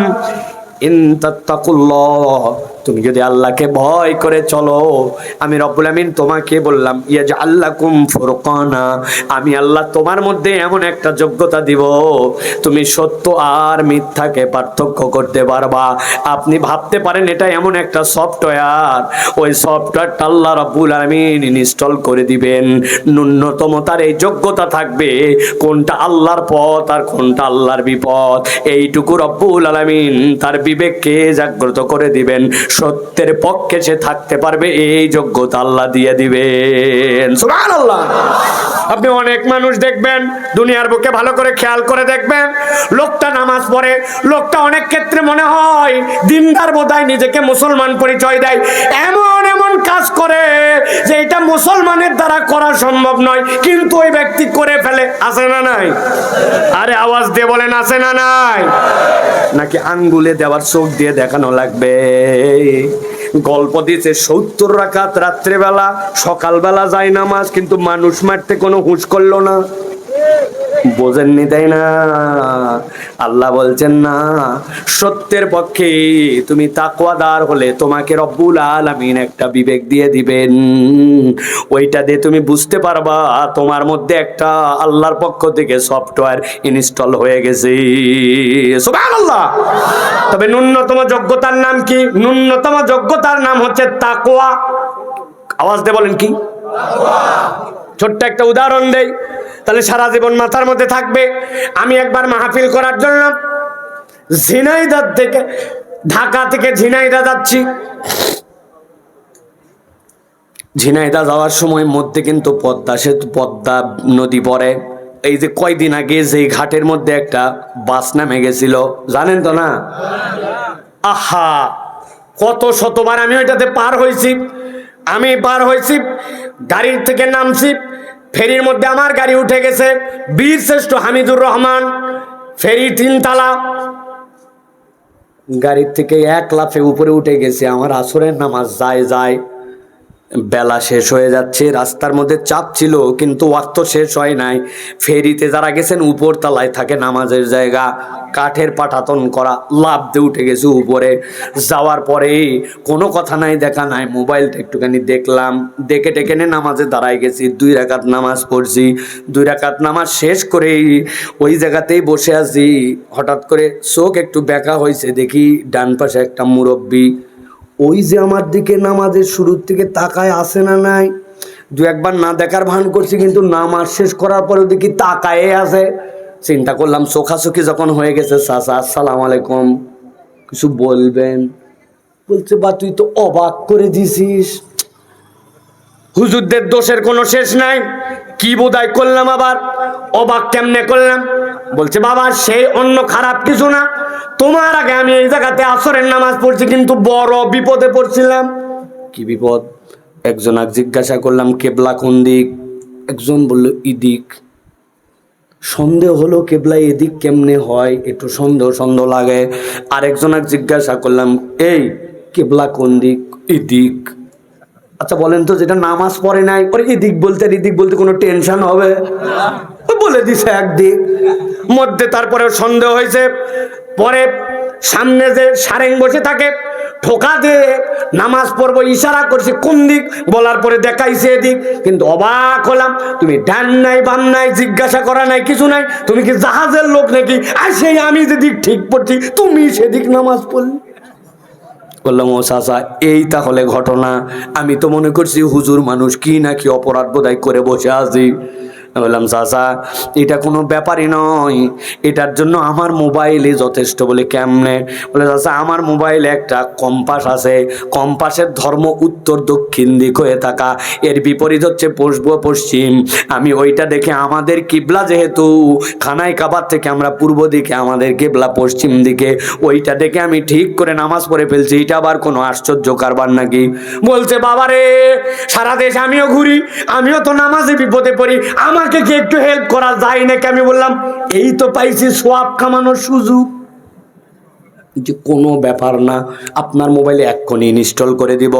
A: ইন তাত্তাকুল্লাহ, তুমি যদি আল্লাহকে ভয় করে চলো, আমি রব্বুল আমিন তোমাকে বললাম ইয়াজআল লাকুম ফুরকানা, আমি আল্লাহ তোমার মধ্যে এমন একটা যোগ্যতা দিব, তুমি সত্য আর মিথ্যাকে পার্থক্য করতে পারবা। আপনি ভাবতে পারেন এটা এমন একটা সফটওয়্যার, ওই সফটওয়্যারটা আল্লাহ রব্বুল আমিন ইনস্টল করে দিবেন, ন্যূনতম তার এই যোগ্যতা থাকবে কোনটা আল্লাহর পথ আর কোনটা আল্লাহর বিপদ, এইটুকু রব্বুল আলামিন তার বিবেককে জাগ্রত করে দিবেন, সত্যের পক্ষে সে থাকতে পারবে, এই যোগ্যতা আল্লাহ দিয়ে দিবেন। সুবহানাল্লাহ। আপনি অনেক মানুষ দেখবেন দুনিয়ার বুকে, ভালো করে খেয়াল করে দেখবেন, লোকটা নামাজ পড়ে, লোকটা অনেক ক্ষেত্রে মনে হয় দিনদার বোধহয়, নিজেকে মুসলমান পরিচয় দেয়, এমন এমন কাজ করে যে এটা মুসলমানের দ্বারা করা সম্ভব নয়, কিন্তু ওই ব্যক্তি করে ফেলে। আছে না নাই? আরে আওয়াজ দিয়ে বলেন আছে না নাই? নাকি আঙ্গুলে দেওয়ার চোখ দিয়ে দেখানো লাগবে? গল্প দিয়েছে 70 রাকাত রাত্রেবেলা, সকালবেলা যায় নামাজ, কিন্তু মানুষ মারতে কোনো হুঁশ করলো না। বোঝেননি তাই না? আল্লাহ বলছেন না, সত্যের পক্ষে তুমি তাকওয়াদার হলে তোমাকে রব্বুল আলামিন একটা বিবেক দিয়ে দিবেন, ওইটা দিয়ে তুমি বুঝতে পারবা তোমার মধ্যে একটা আল্লাহর পক্ষ থেকে সফটওয়্যার ইনস্টল হয়ে গেছে। সুবহানাল্লাহ। তবে ন্যূনতম যোগ্যতার নাম কি? ন্যূনতম যোগ্যতার নাম হচ্ছে তাকওয়া। আওয়াজ দিয়ে বলেন কি? ছোট্ট একটা উদাহরণ দেই, তাহলে সারা জীবন মাথার মধ্যে থাকবে। আমি একবার মাহফিল করার জন্য ঝিনাইদহ থেকে, ঢাকা থেকে ঝিনাইদহ যাচ্ছি। ঝিনাইদহ যাওয়ার সময় মধ্যে কিন্তু পদ্মা নদী পড়ে। এই যে কয়দিন আগে যে ঘাটের মধ্যে একটা বাস নামে গেছিল, জানেন তো না? আহা, কত শতবার আমি ওইটাতে পার হয়েছি। আমি পার হয়েছি, গাড়ির থেকে নামছি, ফেরির মধ্যে আমার গাড়ি উঠে গেছে, বীর শ্রেষ্ঠ হামিদুর রহমান, ফেরি 3 তালা, গাড়ির থেকে 1 লাফে উপরে উঠে গেছে। আমার আসরের নামাজ যায়, বেলা শেষ হয়ে যাচ্ছে, রাস্তার মধ্যে চাপ ছিল কিন্তু ওয়াক্ত শেষ হয় নাই। ফেরিতে যারা গেছেন উপর তলায় থাকে নামাজের জায়গা, কাঠের পাটাতন করা, লাফ দিয়ে উঠে গেছে উপরে। যাওয়ার পরে কোনো কথা নাই, দেখা নাই, মোবাইলটা একটুখানি দেখলাম, দেখে টেকে নামাজে দাঁড়ায় গেছি। 2 রাকাত নামাজ পড়ছি। 2 রাকাত নামাজ শেষ করে ওই জায়গাতেই বসে আছি, হঠাৎ করে চোখ একটু ব্যাকা হয়েছে, দেখি ডান পাশে একটা মুরব্বি ওই যে আমার দিকে নামাজের শুরুর থেকে তাকায় আছে না নাই। 2-1 বার না দেখার ভান করছি, কিন্তু নামাজ শেষ করার পরেও দেখি তাকায় আছে। চিন্তা করলাম চোখাচোখি যখন হয়ে গেছে, চাচা আসসালামু আলাইকুম, কিছু বলবেন? বলছে বা তুই তো অবাক করে দিছিস, হুজুরদের দোষের কোনো শেষ নাই। কি বোধাই করলাম, আবার অবাক কেমনে করলাম? বলছে বাবা সেই অন্য খারাপ কিছু না, তোমার আগে আমি এই জায়গাতে আসরের নামাজ পড়ছি কিন্তু বড় বিপদে পড়ছিলাম। কি বিপদ? একজন জিজ্ঞাসা করলাম কেবলা কোন দিক, একজন বলল ইদিক। সন্দেহ হলো কেবলা এদিক কেমনে হয়, একটু সন্দেহ সন্দেহ লাগে। আরেকজন জিজ্ঞাসা করলাম এই কেবলা কোন দিক, এদিক। আচ্ছা বলেন তো, যেটা নামাজ পড়ে নাই ওর এদিক বলতে এদিক বলতে কোনো টেনশন হবে? বলে দিছে একদিক মধ্যে। তারপরে সন্দেহ হয়েছে, পরে সামনে যে সারেং বসে থাকে ঠোকা দিয়ে নামাজ পড়বো ইশারা করছে কোন দিক, বলার পরে দেখাইছে এদিক। কিন্তু অবাক হলাম, তুমি ডান নাই বাম নাই জিজ্ঞাসা করা নাই, কিছু নাই। তুমি কি জাহাজের লোক নাকি? আর সেই আমি যেদিক ঠিক পড়ছি তুমি সেদিক নামাজ পড়লি। বললাম ও চাচা এই তাহলে ঘটনা, আমি তো মনে করছি হুজুর মানুষ কি নাকি অপরাধ বোধহয় করে বসে আছি। বললাম চাচা এটা কোনো ব্যাপারই নয়, এটার জন্য আমার মোবাইলে যথেষ্ট। বলে কেমনে? বলে চাচা আমার মোবাইলে একটা কম্পাস আছে, কম্পাসের ধর্ম উত্তর দক্ষিণ দিক হয়ে থাকা, এর বিপরীত হচ্ছে পূর্ব পশ্চিম। আমি ওইটা দেখে আমাদের কিবলা যেহেতু খানায় কাবার থেকে আমরা পূর্ব দিকে, আমাদের কিবলা পশ্চিম দিকে, ওইটা দেখে আমি ঠিক করে নামাজ পড়ে ফেলছি। এটা আবার কোনো আশ্চর্য কারবার নাকি? বলছে বাবারে সারা দেশ আমিও ঘুরি, আমিও তো নামাজে বিপদে পড়ি, আমাকে কি একটু হেল্প করা যায় নাকি? আমি বললাম এই তো পাইছি সোয়াব কামানোর সুযোগ। যে কোনো ব্যাপার না, আপনার মোবাইলে এক্ষুনি ইনস্টল করে দিব,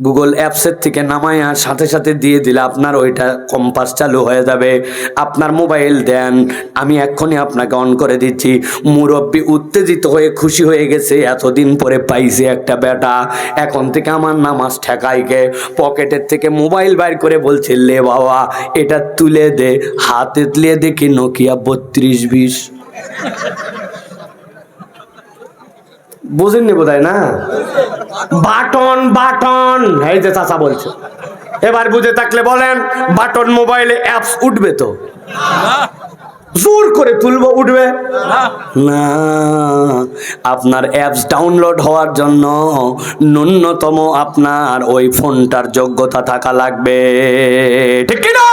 A: গুগল অ্যাপসের থেকে নামায়া সাথে সাথে দিয়ে দিলে আপনার ওইটা কম্পাস চালু হয়ে যাবে। আপনার মোবাইল দেন, আমি এক্ষুনি আপনাকে অন করে দিচ্ছি। মুরব্বি উত্তেজিত হয়ে খুশি হয়ে গেছে, এতদিন পরে পাইছে একটা বেটা, এখন থেকে আমার নামাজ ঠেকাইকে। পকেটের থেকে মোবাইল বাইর করে বলছে লে বাবা এটা তুলে দে, হাতে তুলে দেখি নোকিয়া 3220। বুঝেননি বোধহয় না? বাটন বাটন, এই যে চাচা বলছে। এবার বুঝে থাকলে বলেন বাটন মোবাইলে অ্যাপস উঠবে তো? জোর করে তুলবো, উঠবে না। আপনার অ্যাপস ডাউনলোড হওয়ার জন্য ন্যূনতম আপনার ওই ফোনটার যোগ্যতা থাকা লাগবে, ঠিক কি না?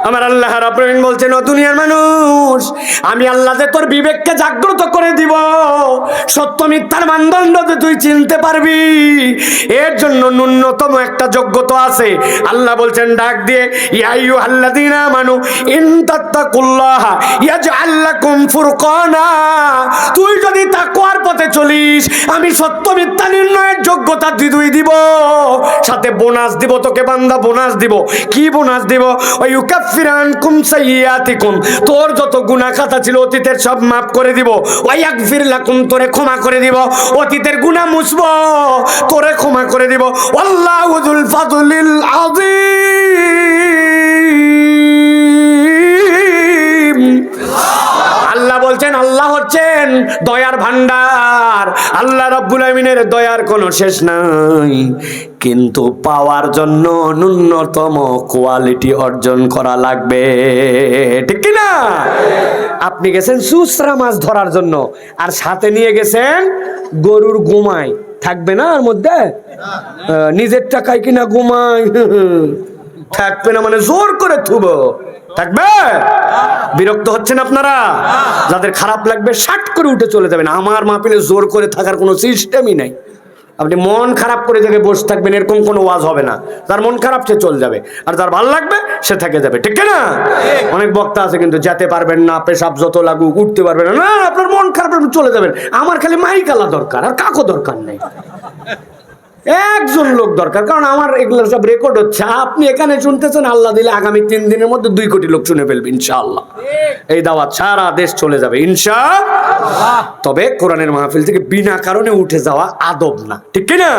A: আমার আল্লাহ রাব্বুল আলামিন বলছেন ও দুনিয়ার মানুষ, আমি আল্লাহ যে তোর বিবেককে জাগ্রত করে দিব, সত্য মিথ্যার মানদণ্ড যে তুই চিনতে পারবি, এর জন্য ন্যূনতম একটা যোগ্যতা আছে। আল্লাহ বলছেন ডাক দিয়ে ইয়া আইয়ুহাল্লাযীনা আমানু ইন তাত্তাকুল্লাহা ইয়াজআল লাকুম ফুরকানা। তুই যদি তাকওয়ার পথে চলিস, আমি সত্য মিথ্যা নির্ণয়ের যোগ্যতা দুই দিব, সাথে বোনাস দিব তোকে বান্দা, বোনাস দিব। কি বোনাস দিব? ওয়া ইউকাফফিরু আনকুম সাইয়্যাতিকুম, তোর যত গুনাহ খাতা ছিল অতীতের সব মাফ করে দিব। ওয়া ইয়াগফির লাকুম, তোরে ক্ষমা করে দিব, অতীতের গুনাহ মুছব, তোরে ক্ষমা করে দিব। আল্লাহু যুল ফাদলিল আযীম। আল্লাহ বলছেন আল্লাহ হচ্ছেন দয়ার ভান্ডার। আল্লাহ রাব্বুল আমিনের দয়ার কোনো শেষ নাই, কিন্তু পাওয়ার জন্য ন্যূনতম কোয়ালিটি অর্জন করা লাগবে, ঠিক কি না? আপনি গেছেন সুসরা মাছ ধরার জন্য, আর সাথে নিয়ে গেছেন গরুর গোমাই, থাকবে না এর মধ্যে? নিজের টাকায় কিনা গোমাই থাকবে না, মানে জোর করে থুব থাকবে। বিরক্ত হচ্ছেন আপনারা? যাদের খারাপ লাগবে শাট করে উঠে চলে যাবেন। আমার মাহফিলে জোর করে থাকার কোনো সিস্টেমই নাই। আপনি মন খারাপ করে জায়গায় বসে থাকবেন, এরকম কোনো ওয়াজ হবে না। যার মন খারাপ সে চলে যাবে, আর যার ভালো লাগবে সে থেকে যাবে, ঠিক না? অনেক বক্তা আছে কিন্তু যেতে পারবেন না, পেশাব যত লাগুক উঠতে পারবেন না। আপনার মন খারাপ চলে যাবেন। আমার খালি মাইকালা দরকার, আর কাকো দরকার নেই। একজন লোক দরকার, কারণ আমার এগুলো সব রেকর্ড হচ্ছে। আপনি এখানে শুনতেছেন, আল্লাহ দিলে আগামী 3 দিনের মধ্যে 2 কোটি লোক শুনে ফেলবে ইনশাআল্লাহ। এই দাওয়াত সারা দেশ চলে যাবে ইনশাআল্লাহ। তবে কোরআনের মাহফিল থেকে বিনা কারণে উঠে যাওয়া আদব না, ঠিক কি না?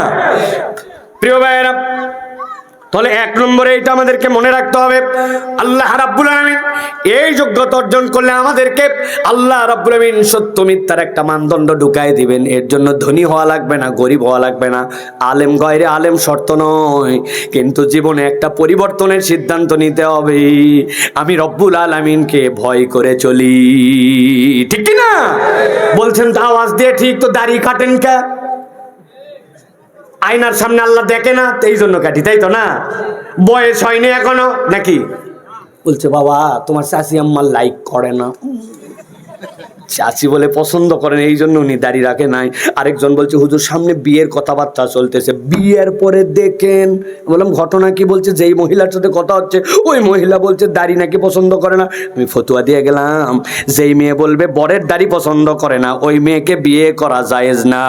A: প্রিয় ভাইয়েরা, তাহলে 1 নম্বরে এটা আমাদেরকে মনে রাখতে হবে, আল্লাহ রাব্বুল আলামিন এই যোগ্যতা অর্জন করলে আমাদেরকে আল্লাহ রাব্বুল আলামিন সত্য মিথ্যার একটা মানদণ্ড ঢুকাই দিবেন। এর জন্য ধনী হওয়া লাগবে না, গরিব হওয়া লাগবে না, আলেম গয়রে আলেম শর্ত নয়, কিন্তু জীবনে একটা পরিবর্তনের সিদ্ধান্ত নিতে হবে। আমি রব্বুল আলামিনকে ভয় করে চলি, ঠিক কি না? বলছেন তো আওয়াজ দিয়ে ঠিক, তো দাড়ি কাটেন কে? আয়নার সামনে আল্লাহ দেখে না, এই জন্য কাটি, তাই তো না? বয়স হয়নি এখনো নাকি? বলছে বাবা তোমার চাচি আম্মার লাইক করে না। চাচি বলে পছন্দ করেন এই জন্য উনি দাড়ি রাখে নাই। আরেকজন বলছে হুজুর সামনে বিয়ের কথাবার্তা চলতেছে, বিয়ের পরে দেখেন। বললাম ঘটনা কি? বলছে যেই মহিলার সাথে কথা হচ্ছে ওই মহিলা বলছে দাড়ি নাকি পছন্দ করে না। আমি ফতুয়া দিয়ে গেলাম, যেই মেয়ে বলবে বরের দাড়ি পছন্দ করে না ওই মেয়েকে বিয়ে করা জায়েজ না।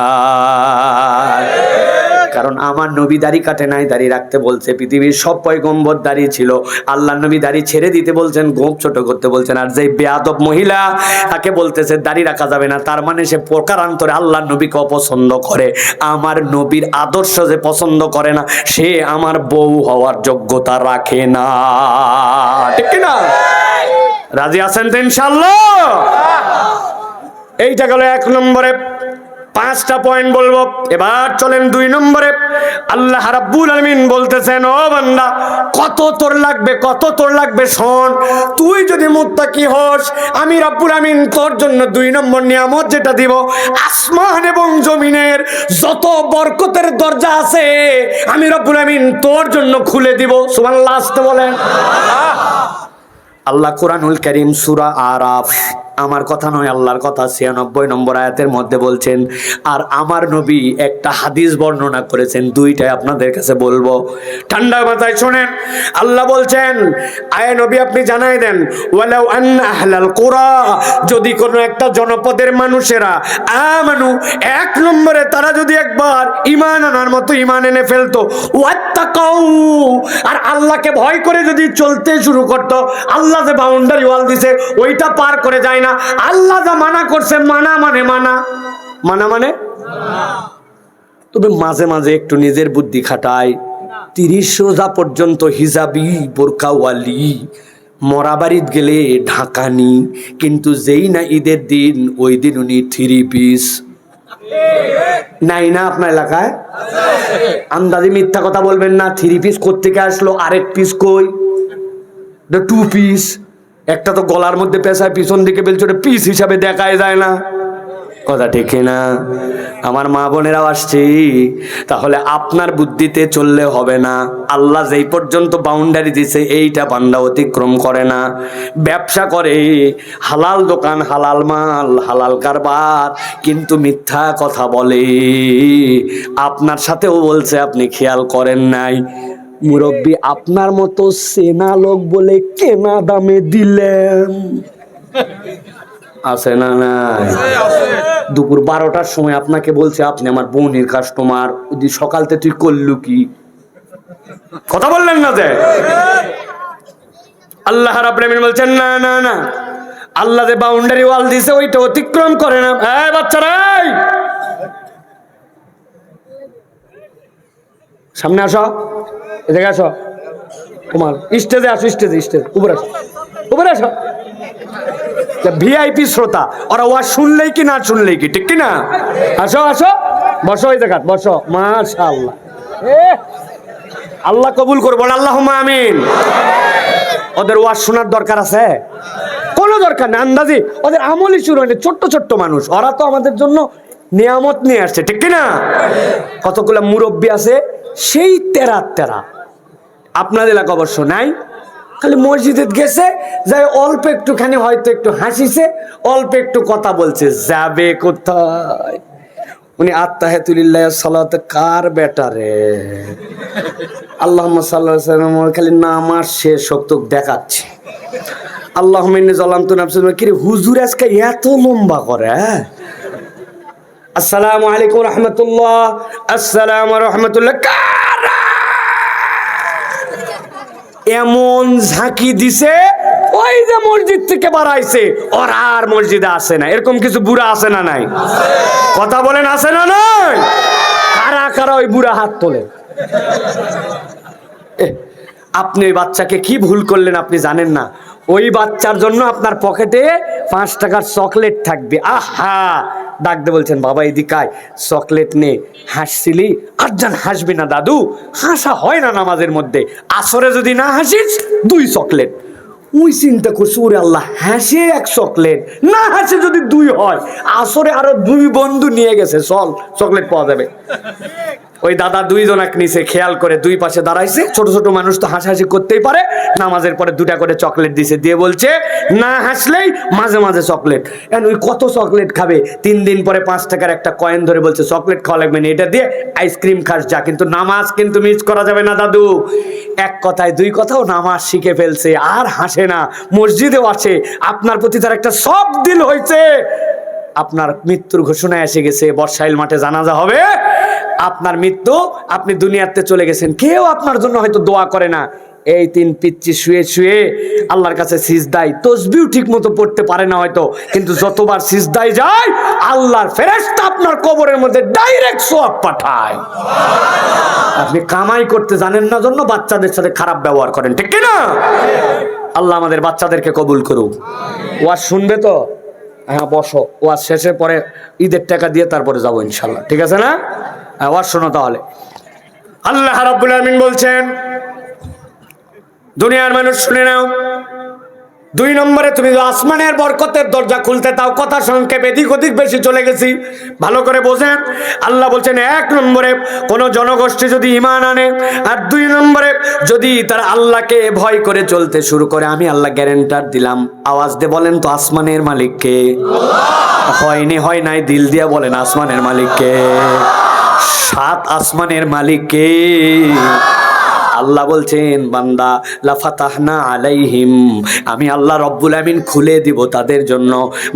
A: কারণ আমার নবী দাড়ি কাটে নাই, দাড়ি রাখতে বলছে। পৃথিবীর সব পয়গম্বর দাড়ি ছিল, আল্লাহ নবী দাড়ি ছেড়ে দিতে বলছেন, গোঁফ ছোট করতে বলছেন। আর যেই বেয়াদব মহিলা তাকে বলতেছে দাড়ি রাখা যাবে না, তার মানে সে প্রকারান্তরে আল্লাহ নবীকে অপছন্দ করে। আমার নবীর আদর্শ যে পছন্দ করে না সে আমার বউ হওয়ার যোগ্যতা রাখে না, ঠিক না? রাজি আছেন তো ইনশাআল্লাহ? এইটা গেল 1 নম্বরে। 5টা পয়েন্ট বলবো। এবার চলেন 2 নম্বরে। আল্লাহ রাব্বুল আলামিন বলতেছেন ও বান্দা কত তোর লাগবে, কত তোর লাগবে শোন। তুই যদি মুত্তাকি হস আমি রাব্বুল আলামিন তোর জন্য 2 নম্বর নিয়ামত যেটা দিব, আসমান এবং জমিনের যত বরকতের দরজা আছে আমি রাব্বুল আলামিন তোর জন্য খুলে দিব। সুবহানাল্লাহ আসতে বলেন। আল্লাহ কোরআনুল কারীম সূরা আরাফ, আমার কথা নয় আল্লাহর কথা, 96 নম্বর আয়াতের মধ্যে বলছেন। আর আমার নবী একটা হাদিস বর্ণনা করেছেন, 2টাই আপনাদের কাছে বলবো, ঠান্ডা মাথায় শোনেন। আল্লাহ বলছেন আয়ে নবী আপনি জানাই দেন, ওয়ালাউ আন্না আহলাল কুরা, যদি কোনো একটা জনপদের মানুষেরা আমানু, 1 নম্বরে তারা যদি একবার ঈমান আনার মতো ঈমান এনে ফেলতো, ওয়াত্তাকাউ, আর আল্লাহকে ভয় করে যদি চলতে শুরু করতো। আল্লাহ যে বাউন্ডারি ওয়াল দিছে ওইটা পার করে যায় না। আল্লাহ যা মানা করছে মানা মানে মানা, মানা মানে। তবে মাঝে মাঝে একটু নিজের বুদ্ধি খাটায়। 30 রোজা পর্যন্ত হিজাবি বোরকাওয়ালি, মরাবাড়িত গেলে ঢাকানি, কিন্তু যেই না ঈদের দিন ওই দিন উনি 3 পিস। নাই না আপনার এলাকায়? আন্দাজে মিথ্যা কথা বলবেন না। 3 পিস কোত্থেকে আসলো? আরেক পিস কই? 2 পিস। একটা তো গলার মধ্যে পেঁচায়, পিছন দিকে বেলছে, ওটা পিস হিসাবে দেখাই যায় না। কথা ঠিক না? আমার মা বোনেরাও আসছে। তাহলে আপনার বুদ্ধিতে চললে হবে না। আল্লাহ যেই পর্যন্ত বাউন্ডারি দিছে এইটা বান্দা অতিক্রম করে না। ব্যবসা করে, হালাল দোকান, হালাল মাল, হালাল কারবার, কিন্তু মিথ্যা কথা বলে। আপনার সাথেও বলছে, আপনি খেয়াল করেন নাই। মুরব্বী আপনার মতো সেনা লোক বলে কেনা দামে দিলেন, আছে না? নাই? দুপুর 12টার সময় আপনাকে বলছে আপনি আমার বোনের কাস্টমার, সকালতে তুই করলু কি? কথা বললেন না যে? আল্লাহ রাব্বুল আলামিন বলছেন না না না, আল্লাহ যে বাউন্ডারি ওয়াল দিছে ওইটা অতিক্রম করে না। এই বাচ্চারা সামনে আসো, এদিকে আসো, তোমার স্টেজে আসো, স্টেজে উপরে আসো, উপরে আসো। ভিআইপি শ্রোতা, ওরা ওয়াজ শুনলেই কি না শুনলেই কি, ঠিক কি না? আসো আসো, বসো, এই জায়গা বসো। মাশাআল্লাহ, আল্লাহ কবুল করবো, আল্লাহুম্মা আমিন। ওদের ওয়াজ শোনার দরকার আছে? কোনো দরকার নেই। আন্দাজি ওদের আমলই শুরু হয়নি। ছোট্ট ছোট্ট মানুষ, ওরা তো আমাদের জন্য নিয়ামত নিয়ে আসছে, ঠিক কি না? কতগুলো মুরব্বী আছে সেই তেরা। আপনাদের এলাকা অবশ্য নাই, খালি মসজিদে গেছে, যাই অল্প একটুখানি হয়তো একটু হাসিছে, অল্প একটু কথা বলছে, যাবে কোথায়? উনি আত্তাহিয়াতুলিল্লাহ সালাত কার বেটা রে? আল্লাহুম্মা সাল্লাল্লাহু আলাইহি ওয়াসাল্লাম, খালি নামাজ শেষ শক্তক দেখাচ্ছে। আল্লাহুম্মা ইন্নী যালামতু নাফসি, কি রে হুজুর আজকে এত লম্বা করে? আসসালামু আলাইকুম রাহমাতুল্লাহ, আসসালামু রাহমাতুল্লাহ। এমন ঝাঁকি দিছে, ওই যে মসজিদ থেকে বাড়াইছে ওরা আর মসজিদে আসে না। এরকম কিছু বুড়া আছে না নাই? কথা বলেন, আছে না নাই? কারা কারা ওই বুড়া হাত তোলে? আপনি ওই বাচ্চাকে কি ভুল করলেন আপনি জানেন না। ওই বাচ্চার জন্য আপনার পকেটে 5 টাকার চকলেট থাকবে। আহা, ডাকতে বলছেন বাবা এদিকায়, চকলেট নে। হাসছিলি? আর জান হাসবি না দাদু, হাসা হয় না নামাজের মধ্যে। আসরে যদি না হাসিস 2 চকলেট। ওই চিন্তা করছি, ওরে আল্লাহ, হাসে 1 চকলেট, না হাসে যদি 2 হয়, আসরে আরো 2 বন্ধু নিয়ে গেছে, চল চকলেট পাওয়া যাবে। ওই দাদা দুইজনাক নিচে খেয়াল করে দুই পাশে দাঁড়াইছে, ছোট ছোট মানুষ তো হাসাহাসি করতেই পারে, নামাজের পরে 2টা করে চকলেট দিছে, দিয়ে বলছে না হাসলেই মাঝে মাঝে চকলেট। ওই কত চকলেট খাবে, 3 দিন পরে 5 টাকার একটা কয়েন ধরে বলছে চকলেট খাওয়া লাগবে না, এটা দিয়ে আইসক্রিম খাস যা, কিন্তু নামাজ কিন্তু মিস করা যাবে না দাদু। এক কথায় দুই কথাও নামাজ শিখে ফেলছে, আর হাসে না, মসজিদেও আসে, আপনার প্রতি তার একটা সব দিল হয়েছে। আপনার মৃত্যুর ঘোষণা এসে গেছে, বর্ষাইল মাঠে জানাজা হবে, আপনার মৃত্যু, আপনি দুনিয়াতে চলে গেছেন, কেউ আপনার জন্য হয়তো দোয়া করে না। এই 3 পিচ্চি শুয়ে শুয়ে আল্লাহর কাছে সিজদায় তাসবিহ ঠিক মতো পড়তে পারে না হয়তো, কিন্তু যতবার সিজদায় যায় আল্লাহর ফেরেশতা আপনার কবরের মধ্যে ডাইরেক্ট সওয়াব পাঠায়। আপনি কামাই করতে জানেন না জন্য বাচ্চাদের সাথে খারাপ ব্যবহার করেন, ঠিক কি না? আল্লাহ আমাদের বাচ্চাদেরকে কবুল করুক। ওয়াজ শুনবে তো? হ্যাঁ বসো, ওয়াজ শেষে পরে ঈদের টাকা দিয়ে তারপরে যাবো ইনশাল্লাহ, ঠিক আছে না? ওয়াজ শোনো তাহলে। আল্লাহ রাব্বুল আমিন বলছেন, দুনিয়ার মানুষ শুনে নাও, 2 নম্বরে তুমি আসমানের বরকতের দরজা খুলতে তাও, কথা সংক্ষেপে এদিক ওদিক বেশি চলে গেছি, ভালো করে বোঝেন। আল্লাহ বলছেন 1 নম্বরে কোন জনগোষ্ঠী যদি ঈমান আনে, আর 2 নম্বরে যদি তারা আল্লাহকে ভয় করে চলতে শুরু করে, আমি আল্লাহ গ্যারান্টার দিলাম। আওয়াজ দিয়ে বলেন তো আসমানের মালিক কে? হয়নি হয় নাই, দিল দিয়া বলেন আসমানের মালিক কে? 7 আসমানের মালিক কে? আল্লাহ বলছেন বান্দা লাফাতাহনা আলাইহিম, আমি আল্লাহ রব্বুল আমিন খুলে দিব তাদের জন্য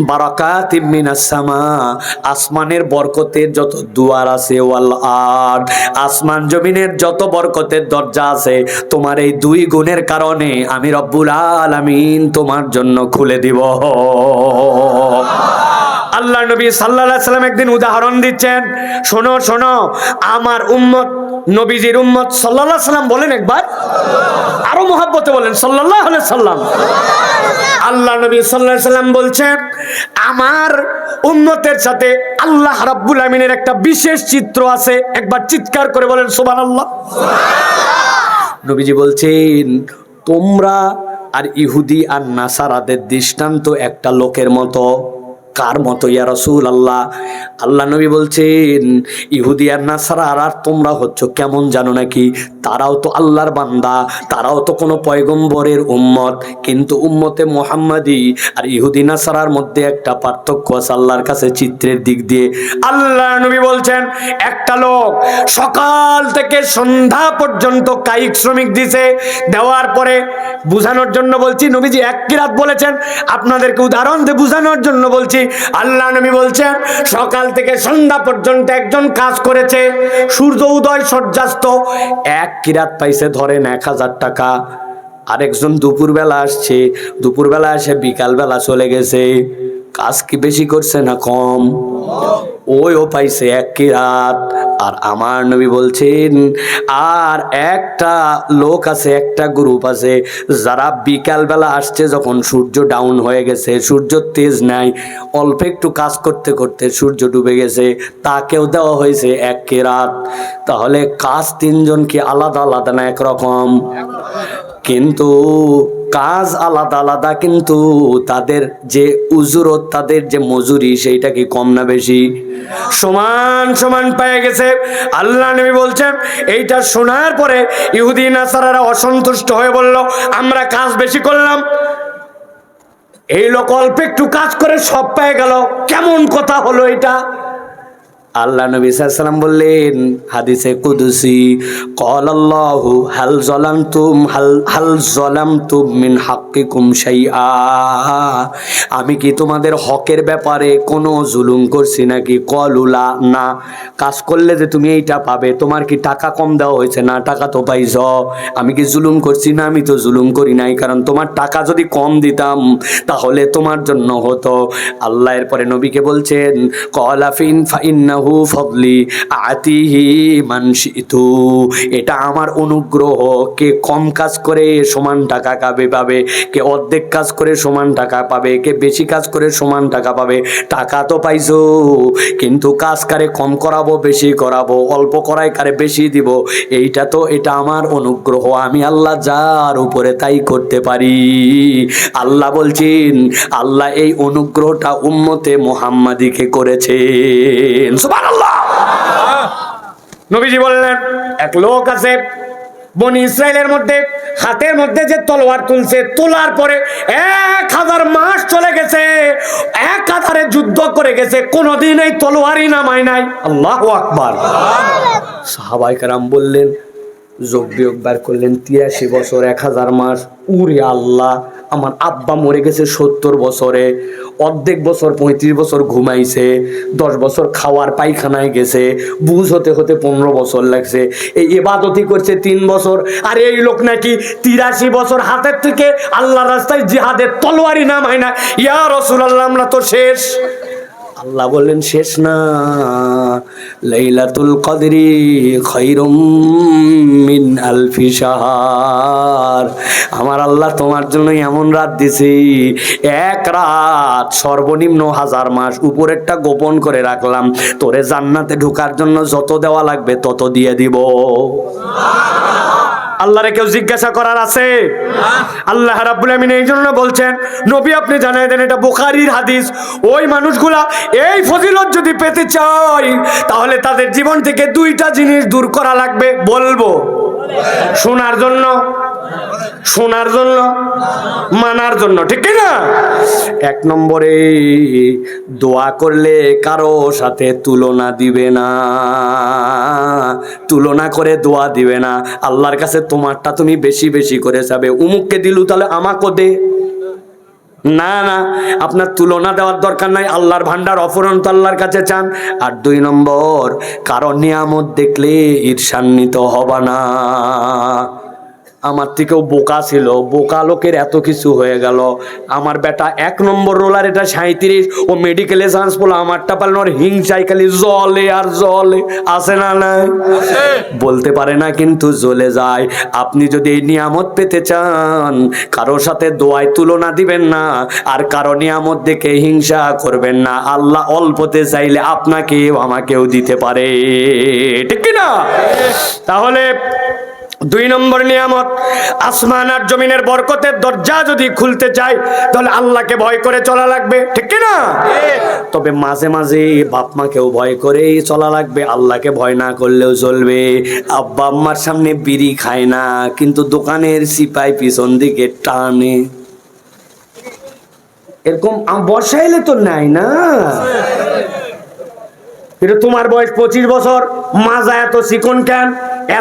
A: বারাকাতিম মিনাস সামা, আসমানের বরকতের যত দুয়ার আছে, ওয়াল আরদ, আসমান জমিনের যত বরকতের দরজা আছে, তোমার এই 2 গুণের কারণে আমি রব্বুল আলামিন তোমার জন্য খুলে দিব। আল্লাহ নবী সাল্লাল্লাহু আলাইহি সাল্লাম একদিন উদাহরণ দিচ্ছেন, শোনো শোনো আমার উম্মত, নবীজির উম্মত সাল্লাল্লাহু আলাইহি সাল্লাম বলেন একবার, আরো মহব্বতে বলেন সাল্লাল্লাহু আলাইহি সাল্লাম। আল্লাহ নবী সাল্লাল্লাহু আলাইহি সাল্লাম বলছেন, আমার উম্মতের সাথে আল্লাহ রাব্বুল আমিনের একটা বিশেষ চিত্র আছে, একবার চিৎকার করে বলেন সুবহানাল্লাহ। নবীজি বলছেন, তোমরা আর ইহুদি আর নাসারাদের দৃষ্টান্ত একটা লোকের মতো। কার মতো ইয়া রাসূলুল্লাহ? আল্লাহ নবী বলছেন, ইহুদি আর নাসারা আর তোমরা হচ্ছ কেমন জানো নাকি? তারাও তো আল্লাহর বান্দা, তারাও তো কোনো পয়গম্বরের উম্মত, কিন্তু উম্মতে মুহাম্মাদি আর ইহুদি নাসারার মধ্যে একটা পার্থক্য আছে আল্লাহর কাছে চিত্রের দিক দিয়ে। আল্লাহ নবী বলছেন, একটা লোক সকাল থেকে সন্ধ্যা পর্যন্ত কায়িক শ্রমিক দিছে, দেওয়ার পরে বুঝানোর জন্য বলছি, নবীজি 1 কিরাত বলেছেন, আপনাদেরকে উদাহরণ দিয়ে বুঝানোর জন্য বলছি। আল্লাহ নবী বলছেন, সকাল থেকে সন্ধ্যা পর্যন্ত একজন কাজ করেছে, সূর্য উদয় সূর্যাস্ত, 1 কিরাত পাইছে ধরেন 1000 টাকা। আরেকজন দুপুরবেলা আসছে, দুপুরবেলা এসে বিকালবেলা চলে গেছে, কাজ কি বেশি করছে না কম? ওইও পাইছে 1 কিরাত। আর আমার নবী বলছেন, আর একটা লোক আছে, একটা গ্রুপ আছে, যারা বিকালবেলা আসছে যখন সূর্য ডাউন হয়ে গেছে, সূর্য তেজ নাই, অল্প একটু কাজ করতে করতে সূর্য ডুবে গেছে, তাকেও দেওয়া হয়েছে 1 কিরাত। তাহলে কাজ 3 জন কি আলাদা আলাদা না একরকম? কিন্তু কাজ আলাদা আলাদা, কিন্তু তাদের যে উজুরত, তাদের যে মজুরি, সেইটা কি কম না বেশি? সমান সমান পেয়ে গেছে। আল্লাহ নবী বলছেন, এইটা শোনার পরে ইহুদি নাসারারা অসন্তুষ্ট হয়ে বলল, আমরা কাজ বেশি করলাম, এই লোক অল্প একটু কাজ করে সব পেয়ে গেল, কেমন কথা হলো এটা? আল্লাহ নবী সাল্লাল্লাহু আলাইহি ওয়াসাল্লাম বললেন, হাদিসে কুদসি, ক্বালাল্লাহু হাল যালামতুম মিন হাক্কিকুম শাইআ, আমি কি তোমাদের হকের ব্যাপারে কোনো জুলুম করছি নাকি? ক্বালু লা, না। কাজ করলে যে তুমি এইটা পাবে, তোমার কি টাকা কম দেওয়া হয়েছে? না, টাকা তো পাইছ। আমি কি জুলুম করছি? না, আমি তো জুলুম করি নাই, কারণ তোমার টাকা যদি কম দিতাম তাহলে তোমার জন্য হতো। আল্লাহ এরপরে নবীকে বলছেন, ক্বালা ফাইন্নাহু ফদলি আতিহি মান শিতু, এটা আমার অনুগ্রহ, কে কম কাজ করে সমান টাকা পাবে, কে অর্ধেক কাজ করে সমান টাকা পাবে, কে বেশি কাজ করে সমান টাকা পাবে। টাকা তো পাইছো, কিন্তু কাজ কারে কম করাবো বেশি করাবো, অল্প করাই কারে বেশি দিব, এটা আমার অনুগ্রহ, আমি আল্লাহ যার উপরে তাই করতে পারি। আল্লাহ বলছেন, আল্লাহ এই অনুগ্রহটা উম্মতে মুহাম্মাদিকে করেছেন। সুবহানাল্লাহ। নবীজি বললেন, এক লোক আছে বনি ইসরাইলের মধ্যে, হাতের মধ্যে যে তলোয়ার তুলছে, তোলার পরে 1000 মাস চলে গেছে, একাধারে যুদ্ধ করে গেছে, কোনোদিন এই তলোয়ারই নামায় নাই। আল্লাহু আকবার। সাহাবায়ে কেরাম বললেন, যোগ বিয়োগ বার করলেন, 83 বছর 1000 মাস। উরে আল্লাহ, আমার আব্বা মরে গেছে 70 বছরে, অর্ধেক বছর 35 বছর ঘুমাইছে, 10 বছর খাওয়ার পায়খানায় গেছে, বুঝ হতে হতে 15 বছর লাগছে, এই ইবাদতই করছে 3 বছর। আর এই লোক নাকি 83 বছর হাতের থেকে আল্লাহর রাস্তায় জিহাদের তলোয়ারই নামায় না। ইয়া রাসূলুল্লাহ, আমরা তো শেষ। আল্লাহ বললেন, শেষ না, লাইলাতুল কদরি খায়রুম মিন আলফি শাহর। আমার আল্লাহ তোমার জন্য এমন রাত দিছি, এক রাত সর্বনিম্ন 1000 মাস। উপরেরটা গোপন করে রাখলাম, তোরে জান্নাতে ঢোকার জন্য যত দেওয়া লাগবে তত দিয়ে দিব। আল্লাহরে কেউ জিজ্ঞাসা করার আছে? আল্লাহ রাব্বুল আমিন এই জন্য বলছেন, নবী আপনি জানাই দেন, এটা বুখারীর হাদিস। ওই মানুষগুলা এই ফজিলত যদি পেতে চায়, তাহলে তাদের জীবন থেকে 2টা জিনিস দূর করা লাগবে। বলবো? শোনার জন্য, শোনার জন্য, মানার জন্য, ঠিক না? 1 নম্বরে, দোয়া করলে কারো সাথে তুলনা দিবে না, তুলনা করে দোয়া দিবে না। আল্লাহর কাছে তোমারটা তুমি বেশি বেশি করে চাবে, উমুককে দিলু তাহলে আমাকে দে, না না, আপনার তুলনা দেওয়ার দরকার নাই। আল্লাহর ভান্ডার অফুরন্ত আল্লাহর কাছে চান। আর 2 নম্বর, কারো নিয়ামত দেখলে ঈর্ষান্বিত হবা না। আমার থেকেও বোকা ছিল, বোকা লোকের এত কিছু হয়ে গেল। আমার বেটা 1 নম্বর রোলার, এটা 37, ও মেডিকেলে চান্স পেলো, আমারটা পারল না। হিংসাই খালি জলে আর জলে, আছে না নাই? বলতে পারে না কিন্তু জ্বলে যায়। আপনি যদি এই নিয়ামত পেতে চান, কারো সাথে দোয়ায় তুলনা দিবেন না, আর কারো নিয়ামত দেখে হিংসা করবেন না। আল্লাহ অল্পতে চাইলে আপনাকেও আমাকেও দিতে পারে, ঠিক না? তাহলে 2 নম্বর নিয়ামত, আসমান আর জমিনের বরকতের দরজা যদি খুলতে চাই, তাহলে আল্লাহকে ভয় করে চলা লাগবে, ঠিক না? তবে মাঝে মাঝে বাপ মাকেও ভয় করে চলা লাগবে, আল্লাহকে ভয় না করলেও চলবে। আব্বা আম্মার সামনে বিড়ি খায় না, কিন্তু দোকানের সিপাই পিছন দিকে টানে, এরকম বর্ষা এলে তো নাই না? কিন্তু তোমার বয়স 25 বছর, মাজা এত চিকন কেন?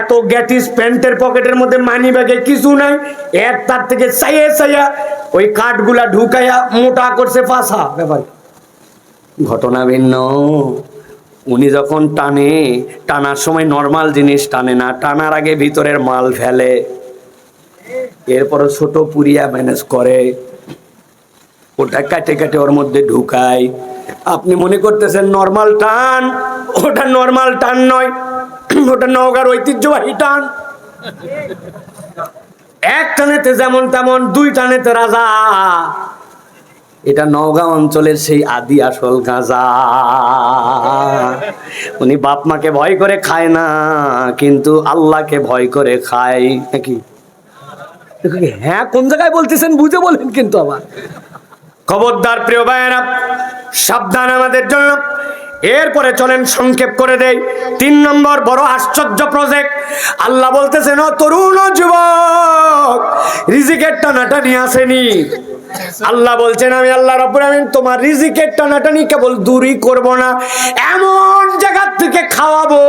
A: এত গ্যাটিস প্যান্টের পকেটের মধ্যে মানি ব্যাগে কিছু নাই, তার থেকে চাইয়া চাইয়া ওই কাঠগুলা ঢুকাইয়া মোটা করছে পাছা। ব্যাপার ঘটনা ভিন্ন। উনি যখন টানে, টানার সময় নর্মাল জিনিস টানে না, টানার আগে ভিতরের মাল ফেলে, এরপর ছোট পুরিয়া ম্যানেজ করে, ওটা কাটে কাটে ওর মধ্যে ঢুকায়। আপনি মনে করতেছেন নর্মাল টান, ওটা নর্মাল টান নয়, ওটা নওগাঁর ঐতিহ্যবাহী টান। 1 টানেতে যেমন তেমন, 2 টানেতে রাজা। এটা নওগাঁ অঞ্চলের সেই আদি আসল গাঁজা। উনি বাপ মাকে ভয় করে খায় না, কিন্তু আল্লাহকে ভয় করে খায় নাকি? হ্যাঁ, কোন জায়গায় বলতেছেন বুঝে বলেন কিন্তু আবার। খবরদার প্রিয় ভাইয়েরা, সাবধান আমাদের জন্য। এরপরে চলেন সংক্ষেপ করে দেই। 3 নম্বর বড় আশ্চর্য প্রজেক্ট। আল্লাহ বলতেছেন, ও তরুণ ও যুবক, রিজিকের টানাটানি আসেনি। আল্লাহ বলছেন, আমি আল্লাহ রাব্বুল আমিন তোমার রিজিকের টানাটানি কেবল দূরই করব না, এমন জায়গা থেকে খাওয়াবো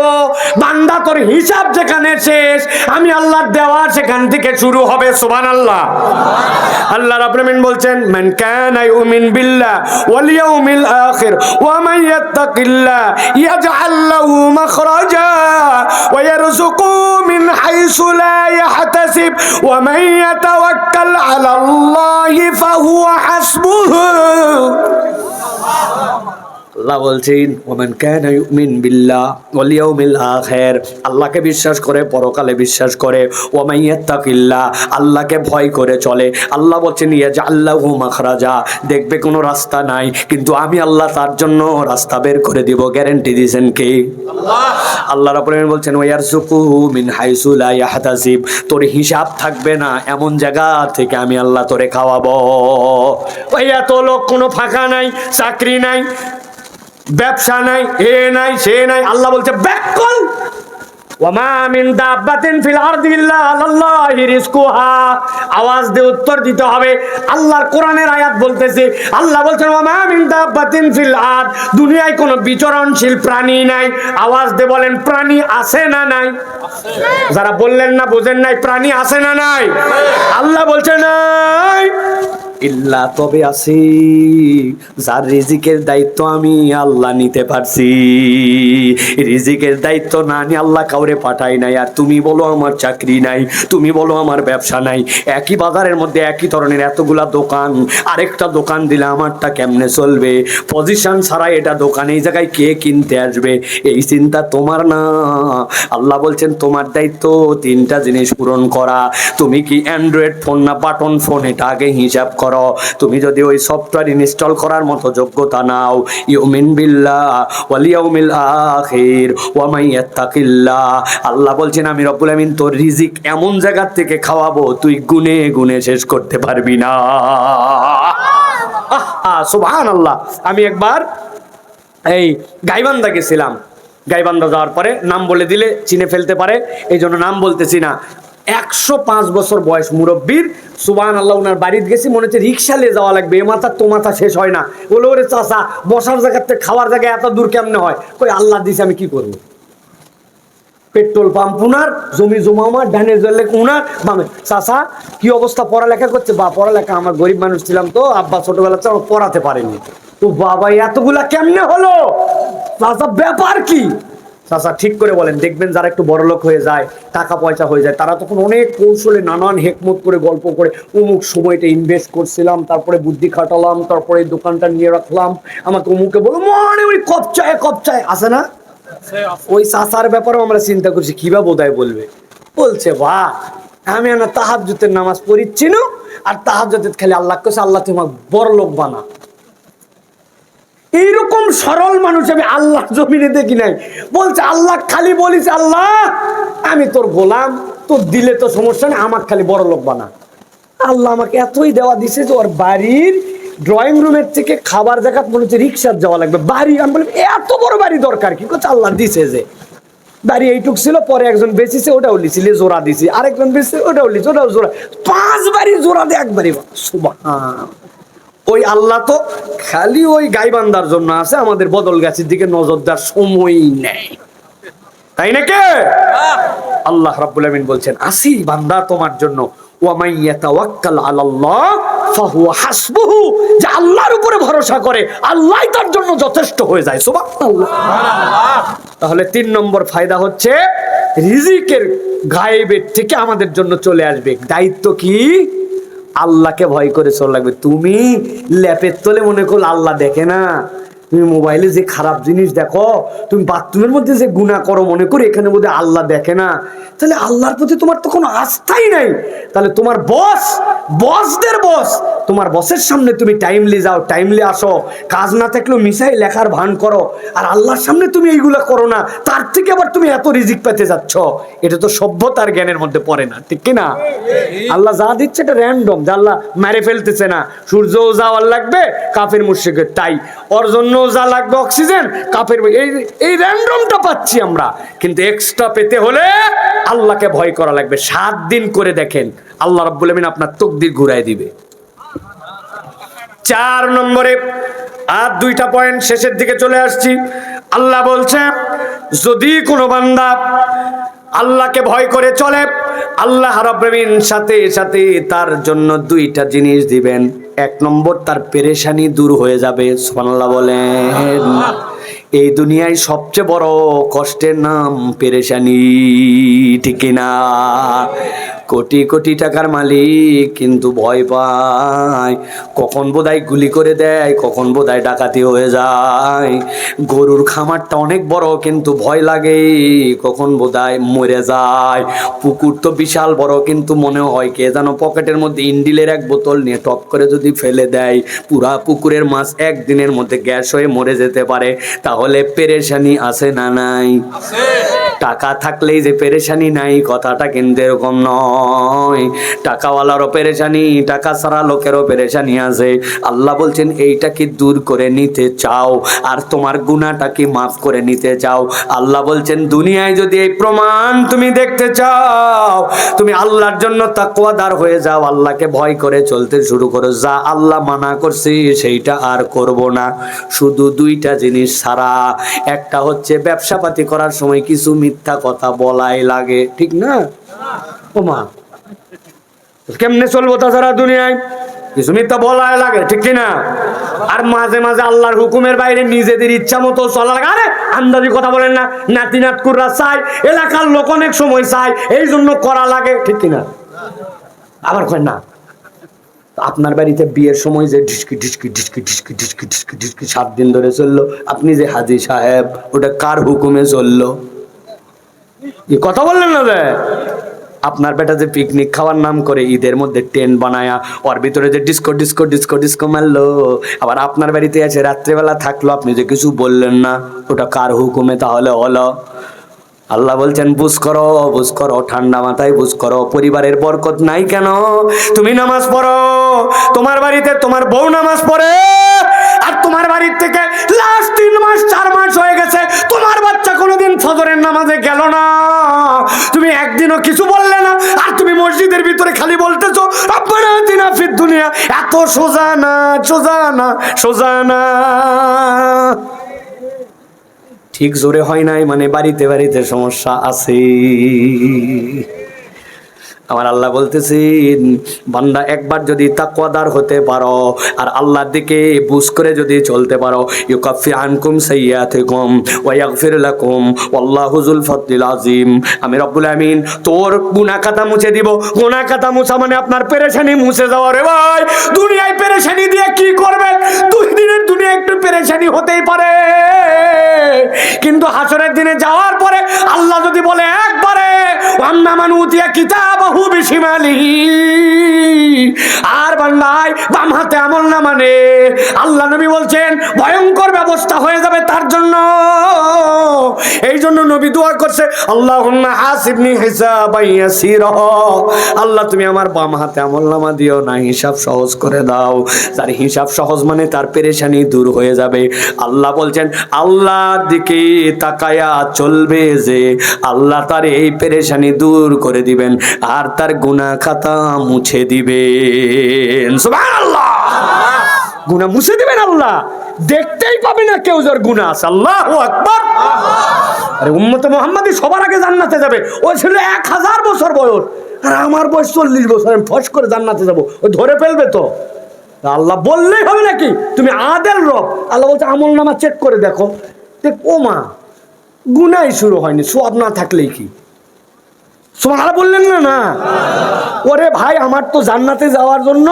A: বান্দা তোর হিসাব যেখানে শেষ, আমি আল্লাহর দেওয়া সেখান থেকে শুরু হবে। সুবহানাল্লাহ। আল্লাহ রাব্বুল আমিন বলছেন, মান কানা ইউমিন বিল্লাহ ওয়াল ইয়াউমিল আখির ওয়া মান ইয়াত্তাকিল্লাহ ইয়াজআল লাহু মাখরাজা ওয়া ইয়ারযুকু মিন হাইসু লা ইয়াহতাসিব ওয়া মান ইয়াতাওয়াক্কাল আলাল্লাহি ফাহুয়া হাসবুহু। আল্লাহ বলছেন, ওমান কানা ইউমিন বিল্লাহ ওয়াল ইয়াউমিল আখির, আল্লাহকে বিশ্বাস করে, পরকালে বিশ্বাস করে, ওয়া মান ইয়াত্তাকিল্লাহ, আল্লাহকে ভয় করে চলে। আল্লাহ বলছেন, ইয়াজআল লাহু মাখরাজা, দেখবে কোনো রাস্তা নাই, কিন্তু আমি আল্লাহ তার জন্য রাস্তা বের করে দিব। গ্যারান্টি দিয়েছেন কে? আল্লাহ। আল্লাহ রাব্বুল আমিন বলছেন, ওয়া ইয়ারযুকুহু মিন হাইসু লা ইয়াহতাসিব, তোর হিসাব থাকবে না এমন জায়গা থেকে আমি আল্লাহ তোরে খাওয়াবো। ওই এত লোক, কোনো ফাঁকা নাই, চাকরি নাই, ব্যবসা নাই, এ নাই সে নাই। আল্লাহ বলছে ব্যাক কল, ওয়া মা মিন দাব্বাতিন ফিল আরদি ইল্লা আলাল্লাহি রিজকুহা। আওয়াজ দিয়ে উত্তর দিতে হবে। আল্লাহর কোরআনের আয়াত বলতেছে, আল্লাহ বলছেন ওয়া মা মিন দাব্বাতিন ফিল আরদ, দুনিয়ায় কোনো বিচরণশীল প্রাণী নাই। আওয়াজ দিয়ে বলেন প্রাণী আছে না নাই? যারা বললেন না বুঝেন নাই, প্রাণী আছে না নাই? আল্লাহ বলছে নাই। ইল্লা, তবে আছে যার রিজিকের দায়িত্ব আমি আল্লাহ নিতে পারছি। রিজিকের দায়িত্ব না নিয়ে আল্লাহ কাউরে পাঠাই নাই। আর তুমি বলো আমার চাকরি নাই, তুমি বলো আমার ব্যবসা নাই, একই বাজারের মধ্যে একই ধরনের এতগুলা দোকান, আরেকটা দোকান দিলে আমারটা কেমনে চলবে? পজিশন ছাড়া এটা দোকান, এই জায়গায় কে কিনতে আসবে? এই চিন্তা তোমার না। আল্লাহ বলছেন তোমার দায়িত্ব তিনটা জিনিস পূরণ করা। তুমি কি অ্যান্ড্রয়েড ফোন না বাটন ফোন, এটা আগে হিসাব করো। তুমি যদি ওই সফটওয়্যার ইনস্টল করার মতো যোগ্যতা নাও, ইউমিন বিল্লাহ ওয়াল ইয়াউমিল আখির ওয়া মান ইয়াত্তাকিল্লাহ, আল্লাহ বলছেন আমি রব্বুল আমিন তোর রিজিক এমন জায়গা থেকে খাওয়াবো তুই গুনে গুনে শেষ করতে পারবি না। সুবহানাল্লাহ। আমি একবার এই গাইবান্ধা গেছিলাম। গাইবান্ধা যাওয়ার পরে নাম বলে দিলে চিনে ফেলতে পারে, এই জন্য নাম বলতেছি না। 105 বছর বয়স মুরব্বীর, সুবহানাল্লাহ, ওনার বাড়িতে গেছি। মনে হচ্ছে রিক্সা নিয়ে যাওয়া লাগবে, এ মাথা তো মাথা শেষ হয় না। বলে ওরে চাচা, বসার জায়গা থেকে খাওয়ার জায়গায় এত দূর কেমনে হয়? কই আল্লাহ দিছে, আমি কি করবো? পেট্রোল পাম্প উনার, জমি জমা আমার, ডানে জলে উনার, বামে। চাচা কি অবস্থা, পড়ালেখা করছে? বা পড়ালেখা, আমার গরিব মানুষ ছিলাম তো, আব্বা ছোটবেলাতে আমার পড়াতে পারেনি। তো বাবা এতগুলা কেমনে হলো? চাচা ব্যাপার কি? চাচা ঠিক করে বলেন। দেখবেন যারা একটু বড়লোক হয়ে যায়, টাকা পয়সা হয়ে যায়, তারা তখন অনেক কৌশলে নানান হেকমত করে গল্প করে, অমুক সময়টা ইনভেস্ট করছিলাম, তারপরে বুদ্ধি খাটালাম, তারপরে দোকানটা নিয়ে রাখলাম, আমাকে অমুকে বলো মানে ওই কপচায় আছে না? ওই চাচার ব্যাপারেও আমরা চিন্তা করছি কিভাবে বোধহয় বলবে। বলছে বাহ, আমি না তাহাজ্জুদের নামাজ পড়িচ্ছি না, আর তাহাজ্জুদের খালি আল্লাহ কইছে আল্লাহ তোমাকে বড় লোক বানা। এইরকম সরল মানুষ আমি আল্লাহ জমিনে দেখি নাই। বলছে আল্লাহ খালি বলিস আল্লাহ আমি তোর গোলাম, তোর দিলে তো সমস্যা নেই, আমাকে খালি বড় লোক বানা। আল্লাহ আমাকে এতই দেওয়া দিছে যে ওর বাড়ির ড্রয়িং রুমের থেকে খাবার জায়গা মনে হচ্ছে রিক্সার যাওয়া লাগবে। বাড়ি, আমি বলি এত বড় বাড়ি দরকার কি? করছে আল্লাহ দিছে যে বাড়ি এইটুক ছিল, পরে একজন বেঁচেছে ওটাও লিছিল, জোড়া দিছি, আরেকজন বেঁচেছে ওটাও লিছি, ওটাও জোড়া, 5 বাড়ি জোড়া দিয়ে একবারই। সুবহান। ওই আল্লাহ তো খালি ওই গাইবান্ধার জন্য আছে, আমাদের বদল গাছের দিকে নজর দেওয়ার সময়ই নেই, তাই নাকি? আল্লাহ রাব্বুল আমিন বলছেন আসি বান্দা তোমার জন্য, ওয়া মান ইয়াতাওয়াক্কাল আলাল্লাহ ফাহুয়া হাসবুহু, যে আল্লাহর উপরে ভরসা করে আল্লাহই তার জন্য যথেষ্ট হয়ে যায়। সুবহানাল্লাহ। তাহলে 3 নম্বর ফায়দা হচ্ছে রিজিকের গায়েবের থেকে আমাদের জন্য চলে আসবে। দায়িত্ব কি? আল্লাহকে ভয় করে চলা লাগবে। তুমি ল্যাপের তলে মনে করো আল্লাহ দেখে না, তুমি মোবাইলে যে খারাপ জিনিস দেখো, তুমি বাথরুমের মধ্যে যে গুনাহ করো মনে করো এখানে বোধহয় আল্লাহ দেখে না, তাহলে আল্লাহর প্রতি তোমার তো কোনো আস্থাই নাই। তাহলে তোমার বসদের বস, তোমার বসের সামনে তুমি টাইমলি যাও, টাইমলি আসো, কাজ না থাকলেও মিশাই লেখার ভান করো, আর আল্লাহর সামনে তুমি এইগুলা করো না, তার থেকে আবার তুমি এত রিজিক পেতে যাচ্ছ। এটা তো সভ্যতার জ্ঞানের মধ্যে পড়ে না, ঠিক কিনা? আল্লাহ যা দিচ্ছে এটা র্যান্ডম, যা আল্লাহ মেরে ফেলতেছে না। সূর্যও যাওয়ার লাগবে, কাফের মুশরিকের তাই, ওর জন্য যা লাগবে অক্সিজেন, কাফের এই র্যান্ডমটা পাচ্ছি আমরা। কিন্তু এক্সট্রা পেতে হলে আল্লাহকে ভয় করা লাগবে। 7 দিন করে দেখেন, আল্লাহ রাব্বুল আমিন আপনার তকদির ঘুরায় দিবে। 4 নম্বরে, আর 2টা পয়েন্ট শেষের দিকে চলে আসছি। আল্লাহ বলছে যদি কোনো বান্দা আল্লাহকে ভয় করে চলে, আল্লাহ রাব্বুল আমিন সাথে সাথে তার জন্য 2টা জিনিস দিবেন। 1 নম্বর, তার পেরেশানি দূর হয়ে যাবে। সুবহানাল্লাহ বলেন। এই দুনিয়ায় সবচেয়ে বড় কষ্টের নাম পেরেশানি, ঠিক না? কোটি কোটি টাকার মালিক কিন্তু ভয় পায়, কখন বোধহয় গুলি করে দেয়, কখন বোধহয় ডাকাতি হয়ে যায়। গরুর খামারটা অনেক বড় কিন্তু ভয় লাগে, কখন বোধহয় মরে যায়। পুকুর তো বিশাল বড় কিন্তু মনে হয় কে যেন পকেটের মধ্যে ইন্ডিলের 1 বোতল নিয়ে টপ করে যদি ফেলে দেয়, পুরা পুকুরের মাছ একদিনের মধ্যে গ্যাস হয়ে মরে যেতে পারে। তাহলে পেরেশানি আছে না নাই? টাকা থাকলেই যে পেরেশানি নাই কথাটা কিন্তু এরকম নয়। নয়। টাকাওয়ালারও পেরেশানি, টাকা ছাড়া লোকেরও পেরেশানি আছে। আল্লাহ বলছেন এইটা কি দূর করে নিতে চাও আর তোমার গুনাহটা কি মাফ করে নিতে চাও? আল্লাহ বলছেন দুনিয়ায় যদি এই প্রমাণ তুমি দেখতে চাও, তুমি আল্লাহর জন্য তাকওয়াদার হয়ে যাও, আল্লাহকে ভয় করে চলতে শুরু করো। যা আল্লাহ মানা করছে সেইটা আর করব না। শুধু দুইটা জিনিস ছাড়া, একটা হচ্ছে ব্যবসা পাতি করার সময় কিছু মিথ্যা কথা বলাই লাগে, ঠিক না? ও মা, কেমনে চলবো তাছাড়া দুনিয়ায়? কিছু মিথ্যা বলাই লাগে, ঠিক কিনা? আর মাঝে মাঝে আল্লাহর হুকুমের বাইরে নিজেদের ইচ্ছা মতো চলা লাগে। আরে আন্দাজি কথা বলেন না, নাতি নাতকুররা চায়, এলাকার লোক অনেক সময় চায়, এই জন্য করা লাগে, ঠিক কিনা? আবার কয় না, আপনার বাড়িতে বিয়ের সময় যে ঢিসকি ঢিসকি ঢিসকি ঢিসকি ঢিসকি ঢিসকি ঢিসকি 7 দিন ধরে চললো, আপনি যে হাজী সাহেব, ওটা কার হুকুমে চললো? কথা বললেন না যে আপনার বেটা যে পিকনিক খাওয়ার নাম করে ঈদের মধ্যে টেন্ট বানায়া ওর ভিতরে যে ডিস্কো ডিস্কো ডিস্কো ডিস্কো মারলো, আবার আপনার বাড়িতে আছে রাত্রেবেলা থাকলো, আপনি যে কিছু বললেন না, ওটা কার হুকুমে তাহলে হলো? আল্লাহ বলছেন বুঝ করো, ঠান্ডা মাথায় বুঝ করো। পরিবারের বরকত নাই কেন? তুমি নামাজ পড়ো, তোমার বাড়িতে তোমার বউ নামাজ পড়ে, আর তোমার বাড়ির থেকে লাস্ট 3 মাস 4 মাস হয়ে গেছে তোমার বাচ্চা কোনোদিন ফজরের নামাজে গেল না, তুমি একদিনও কিছু বললে না, আর তুমি মসজিদের ভিতরে খালি বলতেছো রব্বানা আতিনা ফিদ দুনিয়া। এত সোজা না, সোজা না, সোজা না। ঠিক জোরে হয় নাই মানে বাড়িতে বাড়িতে সমস্যা আছে। আমার আল্লাহ বলতেছেন বান্দা একবার যদি তাকওয়াদার হতে পারো আর আল্লাহর দিকে বুঝ করে যদি চলতে পারো, ইউকাফির আনকুম সাইয়্যাতিকুম ওয়া ইয়াগফির লাকুম ওয়াল্লাহু যুল ফাদলিল আযীম। আমি রব্বুল আমিন তোর গুনাহ খাতা মুছে দিব। গুনাহ খাতা মুছা মানে আপনার পেরেশানি মুছে যাওয়া। রে ভাই, দুনিয়ায় পেরেশানি দিয়ে কি করবেন? 2 দিনের দুনিয়া একটু পেরেশানি হতেই পারে, কিন্তু হাসরের দিনে যাওয়ার পরে আল্লাহ যদি বলে একবারে ওয়াম্মা মান উতিয়া কিতাবাহু বিশিমালিহি, আর বান্দায় বাম হাতে আমলনামা নে, আল্লাহ নবী বলছেন ভয়ঙ্কর ব্যবস্থা হয়ে যাবে তার জন্য। এই জন্য নবী দোয়া করছে আল্লাহুম্মা হাসিবনি হিসাবান ইয়াসীরা, আল্লাহ তুমি আমার বাম হাতে আমলনামা দিও না, হিসাব সহজ করে দাও। তার হিসাব সহজ মানে তার পেরেশানি দূর হয়ে যাবে। আল্লাহ বলছেন আল্লাহর দিকে তাকায়া চলবে যে আল্লাহ তার এই পেরেশানি দূর করে দিবেন আর তার গুনাহ খাতা মুছে দিবেন। সুবহানাল্লাহ, গুনাহ মুছে দিবেন আল্লাহ, দেখতেই পাবে না কেউ যার গুনাহ আছে। আল্লাহু আকবার। আরে উম্মতে মুহাম্মাদি সবার আগে জান্নাতে যাবে। ওই ছিল 1000 বছর বয়স, আর আমার বয়স 40 বছর, আমি ফস করে জান্নাতে যাব, ওই ধরে ফেলবে তো। আল্লাহ বললেই হবে নাকি? তুমি আদেল রব। আল্লাহ বলছে আমলনামা চেক করে দেখো। ও মা, গুনাই শুরু হয়নি, সওয়াব না থাকলেই কি? সুবহানাল্লাহ বললেন না? না ওরে ভাই, আমার তো জান্নাতে যাওয়ার জন্য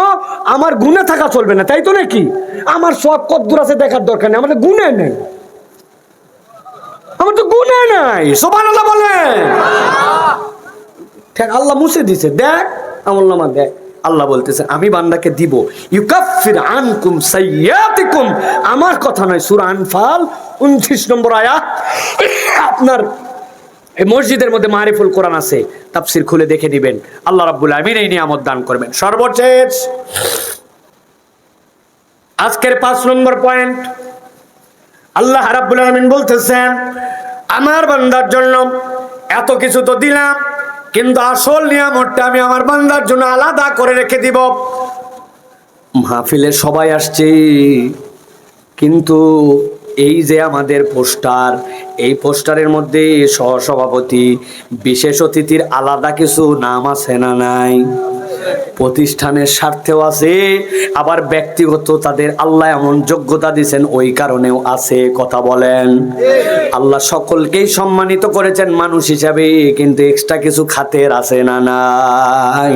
A: আমার গুনাহ থাকা চলবে না, তাই তো নাকি? আমার সওয়াব কতদূর আছে দেখার দরকার নেই, আমার তো গুনাহ নেই, আমার তো গুনাহ নাই। সুবহানাল্লাহ বলেন। ঠিক আল্লাহ মুছে দিছে, দেখ আমলনামা দেখ। আল্লাহ বলতেছে আমি বান্দাকে দিব ইউকাফির আনকুম সাইয়্যাতিকুম। আমার কথা নয়, সূরা আনফাল 29 নম্বর আয়াত। আপনার এই মসজিদের মধ্যে মারিফুল কোরআন আছে, তাফসীর খুলে দেখে দিবেন। আল্লাহ রাব্বুল আমিন এই নিয়ামত দান করবেন। সর্বশেষ আজকের 5 নম্বর পয়েন্ট, আল্লাহ রাব্বুল আমিন বলতেছেন আমার বান্দার জন্য এত কিছু তো দিলাম, কিন্তু আসল নিয়ামতটা আমি আমার বান্দার জন্য আলাদা করে রেখে দিব। মাহফিলে সবাই আসছে, কিন্তু এই যে আমাদের পোস্টার, এই পোস্টারের মধ্যে সহসভাপতি, বিশেষ অতিথির আলাদা কিছু নাম আছে না নাই? প্রতিষ্ঠানের স্বার্থেও আছে, আবার ব্যক্তিগত তাদের আল্লাহ এমন যোগ্যতা দিয়েছেন ওই কারণেও আছে। কথা বলেন। আল্লাহ সকলকেই সম্মানিত করেছেন মানুষ হিসাবে, কিন্তু এক্সট্রা কিছু খাতের আছে না নাই?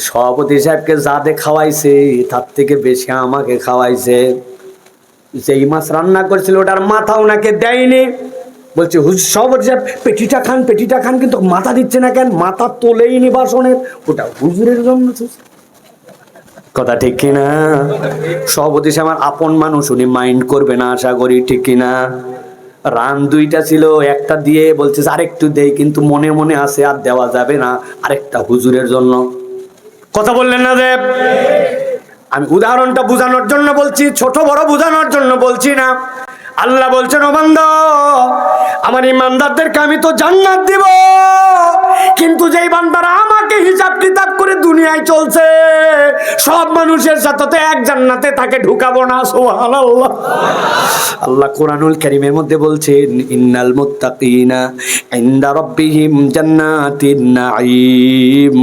A: সভাপতি সাহেবকে যাদের খাওয়াইছে তার থেকে বেশি আমাকে খাওয়াইছে। যেই মাছ রান্না করেছিল ওটার মাথা ওনাকে দেয়নি, বলছে সভাপতি সাহেব পেটিটা খান, পেটিটা খান, কিন্তু মাথা দিচ্ছে না কেন? মাথা তোলেইনি বাসনের, ওটা হুজুরের জন্য। কথা ঠিক কিনা? সভাপতি সাহেব আমার আপন মানুষ, উনি মাইন্ড করবে না আশা করি, ঠিক কিনা? রান দুইটা ছিল, একটা দিয়ে বলছে আরেকটু দেই, কিন্তু মনে মনে আছে আর দেওয়া যাবে না, আরেকটা হুজুরের জন্য। কথা বললেন না দেব? আমি উদাহরণটা বোঝানোর জন্য বলছি, ছোট বড় বোঝানোর জন্য বলছি না। আল্লাহ বলছেন, ও বান্দা, আমার ইমানদারদেরকে আমি তো জান্নাত দিব, কিন্তু যেই বান্দারা আমাকে হিসাব কিতাব করে দুনিয়ায় চলছে, সব মানুষের সাথে তো এক জান্নাতে তাকে ঢুকাবো না। সুবহানাল্লাহ। আল্লাহ কোরআনুল কারীমের মধ্যে বলছেন, ইন্নাল মুত্তাকিনা ইনদা রাব্বিহিম জান্নাতিন নাঈম।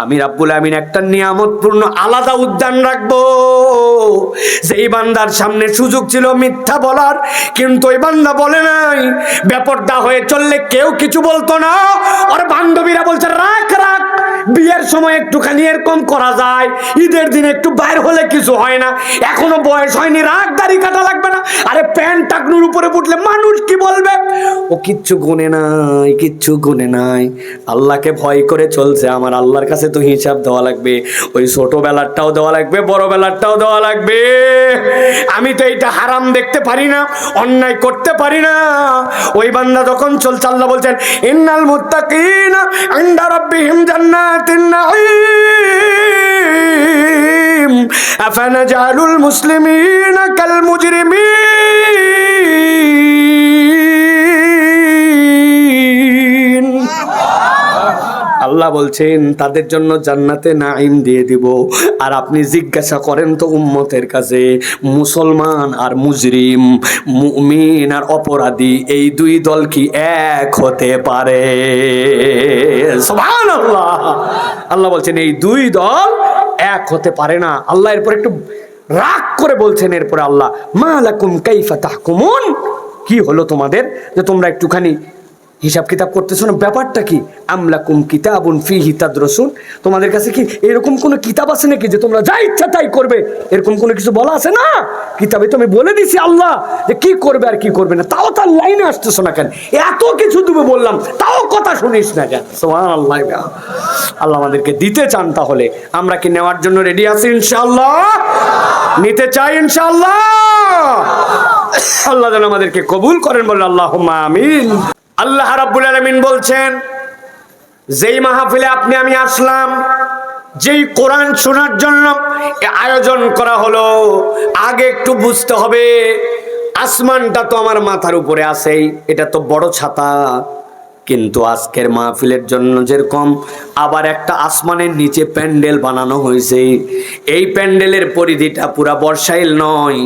A: আমি রাব্বুল আমিন একটা নিয়ামতপূর্ণ আলাদা উদ্যান রাখবো। যেই বান্দার সামনে সুযোগ ছিল মিথ্যা বলার, কিন্তু ওই বান্দা বলে নাই। বেপরদা হয়ে চললে কেউ কিছু বলতো না। ওর বান্ধবীরা বলছে রাখ রাখ, বিয়ের সময় একটুখানি এরকম করা যায়, ঈদের দিন একটু বাইর হলে কিছু হয় না, এখনো বয়স হয়নি, রাগ, দাড়ি কাটা লাগবে না। আরে প্যান্ট টাকনুর উপরে উঠলে মানুষ কি বলবে? ও কিচ্ছু গুনে নাই, কিচ্ছু গুনে নাই। আল্লাহকে ভয় করে চলছে। আমার আল্লাহর কাছে তো হিসাব দেওয়া লাগবে, ওই ছোটবেলারটাও দেওয়া লাগবে, বড় বেলারটাও দেওয়া লাগবে। আমি তো এইটা হারাম দেখতে পারি না, অন্যায় করতে পারি না। ওই বান্দা যখন চলছে, আল্লাহ বলছেন, ইন্নাল মুত্তাকিনা ইনদা রাব্বিহিম জান্নাতিন নাঈম আফানাজালুল মুসলিমিনা কাল মুজরিমিন। আল্লাহ বলছেন তাদের জন্য জান্নাতে নাঈম দিয়ে দিব। আর আপনি জিজ্ঞাসা করেন তো উম্মতের কাছে, মুসলমান আর মুজরিম, মুমিন আর অপরাধী, এই দুই দল কি এক হতে পারে? সুবহানাল্লাহ। আল্লাহ বলছেন এই দুই দল এক হতে পারে না। আল্লাহ এরপর একটু রাগ করে বলছেন, এরপরে আল্লাহ, মা লাকুম কাইফা তাহকুমুন, কি হলো তোমাদের যে তোমরা একটুখানি হিসাব কিতাব করতেছো না? ব্যাপারটা কি? আমলাকুম কিতাবুন ফিহি তাদরুসুন, তোমাদের কাছে কি এরকম কোনো কিতাব আছে নাকি যে তোমরা যা ইচ্ছা তাই করবে? এরকম কোনো কিছু বলা আছে না কিতাবে? তো আমি বলে দিছি আল্লাহ যে কি করবে আর কি করবে না, তাও তার লাইনে আসতেছো না কেন? এত কিছু তুমি বললাম, তাও কথা শুনিস না কেন? সুবহানাল্লাহ। আল্লাহ আমাদেরকে দিতে চান, তাহলে আমরা কি নেওয়ার জন্য রেডি আছি? ইনশাআল্লাহ নিতে চাই ইনশাআল্লাহ। আল্লাহ যেন আমাদেরকে কবুল করেন, বলেন আল্লাহুম্মা আমিন। আল্লাহ রাব্বুল আলামিন বলছেন, যেই মাহফিলে আপনি আমি আসলাম, যেই কোরআন শোনার জন্য আয়োজন করা হলো, আগে একটু বুঝতে হবে, আসমানটা তো আমার মাথার উপরে আছেই, এটা তো বড় ছাতা। কিন্তু আজকের মাহফিলের জন্য যেরকম আবার একটা আসমানের নিচে প্যান্ডেল বানানো হয়েছে, এই প্যান্ডেলের পরিধিটা পুরা বর্ষাইল নয়,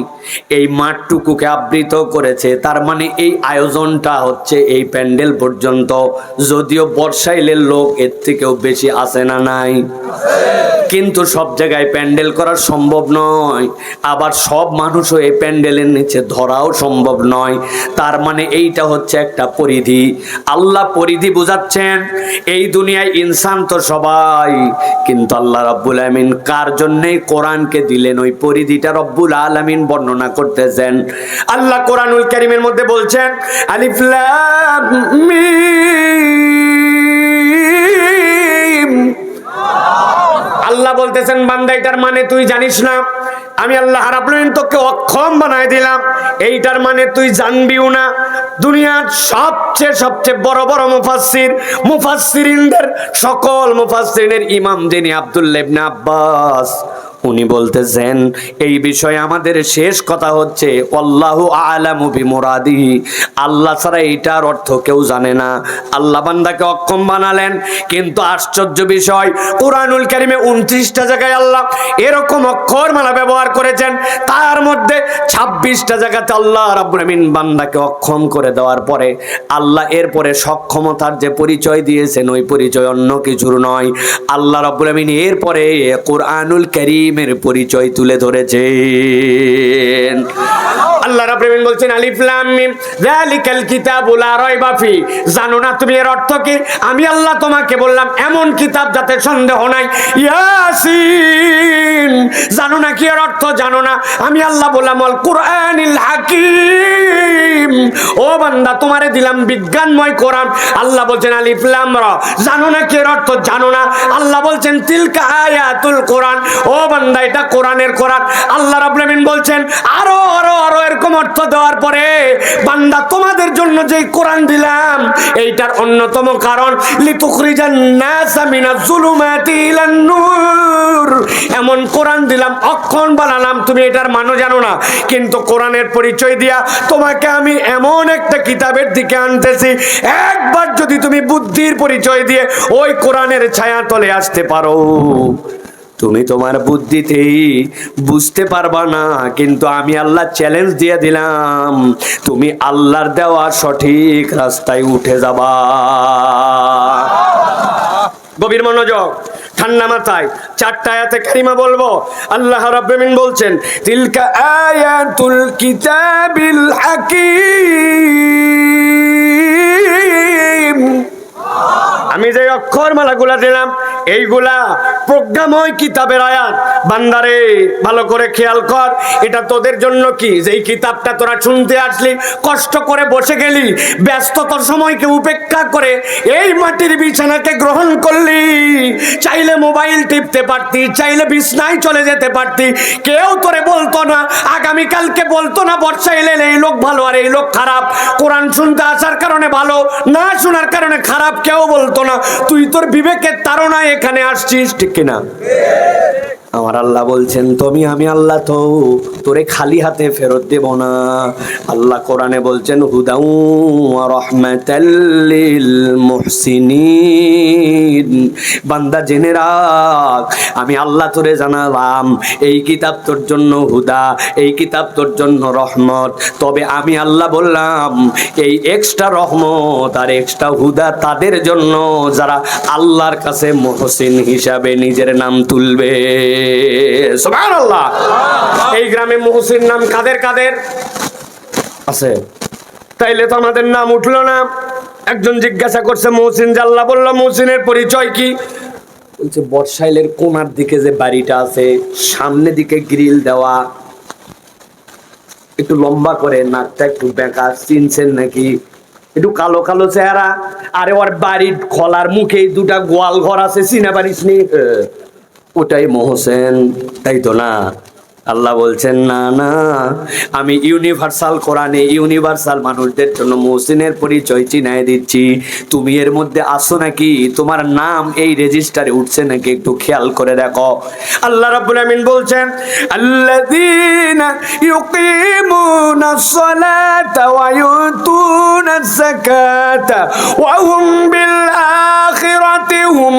A: এই মাঠটুকুকে আবৃত করেছে। তার মানে এই আয়োজনটা হচ্ছে এই প্যান্ডেল পর্যন্ত। যদিও বর্ষাইলের লোক এর থেকেও বেশি আসে না নাই, কিন্তু সব জায়গায় প্যান্ডেল করা সম্ভব নয়, আবার সব মানুষও এই প্যান্ডেলের নিচে ধরাও সম্ভব নয়। তার মানে এইটা হচ্ছে একটা পরিধি। আল্লাহ পরিধি বুঝাচ্ছেন। এই দুনিয়ায় ইনসান তো সবাই, কিন্তু আল্লাহ রাব্বুল আলামিন কার জন্যই কোরআনকে দিলেন, ওই পরিধিটা রব্বুল আলামিন বর্ণনা করতেছেন। আল্লাহ কোরআনুল কারীমের মধ্যে বলছেন, আলিফ লাম মিম। আল্লাহ বলতেছেন, বান্দা এটার মানে তুই জানিস না, আমি আল্লাহ রাব্বুল আলামিন তোকে অক্ষম বানায় দিলাম, এইটার মানে তুই জানবিও না। দুনিয়ার সবচেয়ে বড় বড় মুফাসসিরিনদের সকল মুফাসসিরিনের ইমাম যিনি আব্দুল্লাহ ইবনে আব্বাস, উনি বলতেছেন এই বিষয়ে আমাদের শেষ কথা হচ্ছে আল্লাহু আ'লামু বিমুরাদিহি, আল্লাহ ছাড়া এটার অর্থ কেউ জানে না। আল্লাহ বান্দাকে অক্ষম বানালেন, কিন্তু আশ্চর্য বিষয়, কোরআনুল কারীমে 29টা জায়গায় আল্লাহ এরকম অক্ষরমালা ব্যবহার করেছেন। তার মধ্যে 26টা জায়গাতে আল্লাহ রাব্বুল আমিন বান্দাকে অক্ষম করে দেওয়ার পরে আল্লাহ এরপরে সক্ষমতার যে পরিচয় দিয়েছেন, ওই পরিচয় অন্য কিছুর নয়। আল্লাহ রাব্বুল আমিন এরপরে কোরআনুল কারীমের পরিচয় তুলে ধরেছেন। আল্লাহ রাব্বুল আমিন বলছেন, আলিফ লাম মিম যালিকাল কিতাবু লা রাইবা ফি। জানো না তুমি এর অর্থ কি? আমি আল্লাহ তোমাকে বললাম এমন কিতাব যাতে সন্দেহ নাই। ইয়াসিন, জানো না কি এর অর্থ? জানো না? আমি আল্লাহ বললাম আল কুরআনিল হাকিম। ও বান্দা, তোমারে দিলাম বিজ্ঞানময় কোরআন। আল্লাহ বলছেন আলিফ লাম রা, জানো না কি এর অর্থ? জানো না? আল্লাহ বলছেন তিলকা আয়াতুল কোরআন। ও বান্দা, এটা কোরআনের কোরআন। আল্লাহ রাব্বুল আমিন বলছেন আরো আরো আরো এরকম এরকম অর্থ দেওয়ার পরে বান্দা তোমাদের জন্য যে কোরআন দিলাম এইটার অন্যতম কারণ লিতুখরিজান নাসা মিনাজ যুলুমাতি ইলান নূর, এমন কোরআন দিলাম, অক্ষণ বানালাম, তুমি এটার মানে জানো না, কিন্তু কোরআনের পরিচয় দিয়া তোমাকে আমি এমন একটা কিতাবের দিকে আনতেছি, একবার যদি তুমি বুদ্ধির পরিচয় দিয়ে ওই কোরআনের ছায়া তলে আসতে পারো, তুমি তোমার বুদ্ধিতেই বুঝতে পারবা না, কিন্তু আমি আল্লাহ চ্যালেঞ্জ দিয়ে দিলাম, তুমি আল্লাহর দেওয়া সঠিক রাস্তায় উঠে যাবা। গভীর মনোযোগ, ঠান্ডা মাথায় 4টা আয়াতে কারিমা বলবো। আল্লাহ রাব্বুল আমিন বলছেন, তিলকা আয়াতুল কিতাবিল হাকীম, আমি যে অক্ষরমালাগুলা দিলাম এইগুলা প্রজ্ঞাময় কিতাবের আয়াত। বান্দারে ভালো করে খেয়াল কর, এটা তোদের জন্য কি, যেই কিতাবটা তোরা শুনতে আসলি, কষ্ট করে বসে গেলি, ব্যস্ততার সময়কে উপেক্ষা করে এই মাটির বিছানাকে গ্রহণ করলি, চাইলে মোবাইল টিপতে পারতি, চাইলে বিছনায় চলে যেতে পারতি, কেউ তোরে বলতো না, আগামীকালকে বলতো না বর্ষা এলে এই লোক ভালো আর এই লোক খারাপ, কোরআন শুনতে আসার কারণে ভালো, না শোনার কারণে খারাপ কেউ বলতো না, তুই তোর বিবেকের তাড়নায় এখানে আসছিস, ঠিক কিনা? আমার আল্লাহ বলছেন, আমি আল্লাহ তো তোরে খালি হাতে ফেরত দেব না। আল্লাহ কোরআনে বলছেন, হুদাউ ওয়া রাহমাতাল লিল মুহসিনিন, বান্দা জেনে রাখ, আমি আল্লাহ তোরে জানালাম এই কিতাব তোর জন্য হুদা, এই কিতাব তোর জন্য রহমত, তবে আমি আল্লাহ বললাম এই এক্সট্রা রহমত আর এক্সট্রা হুদা তাদের জন্য যারা আল্লাহর কাছে মুহসিন হিসাবে নিজের নাম তুলবে। সুবহানাল্লাহ। এই গ্রামে মুহসিন নাম কাদের কাদের আছে? তাইলে তো আমাদের নাম উঠলো না। একজন জিজ্ঞাসা করছে মুহসিন, আল্লাহ বলল মুহসিনের পরিচয় কি? বলছে বর্ষাইলের কোনার দিকে যে বাড়িটা আছে, সামনে দিকে গ্রিল দেওয়া, একটু লম্বা করে, নাকটা একটু বেঁকা, চিনছেন নাকি? একটু কালো কালো চেহারা, আরে ওর বাড়ির খোলার মুখে 2টা গোয়াল ঘর আছে, চিনা পারিস নি? ওটাই মোহসেন, তাই তো না? আল্লাহ বলছেন, না না, আমি ইউনিভার্সাল কোরআনে ইউনিভার্সাল মানুষদের জন্য মুহসিনের পরিচয় চিনায় দিচ্ছি, তুমি এর মধ্যে আসো নাকি? তোমার নাম এই রেজিস্টারে উঠছে নাকি? একটু খেয়াল করে দেখো। আল্লাহ রাব্বুল আমিন বলছেন, আল্লাযীনা ইউকিমুনাস সালাতা ওয়া ইউতুনাজ যাকাতা ওয়া হুম বিল আখিরাতি হুম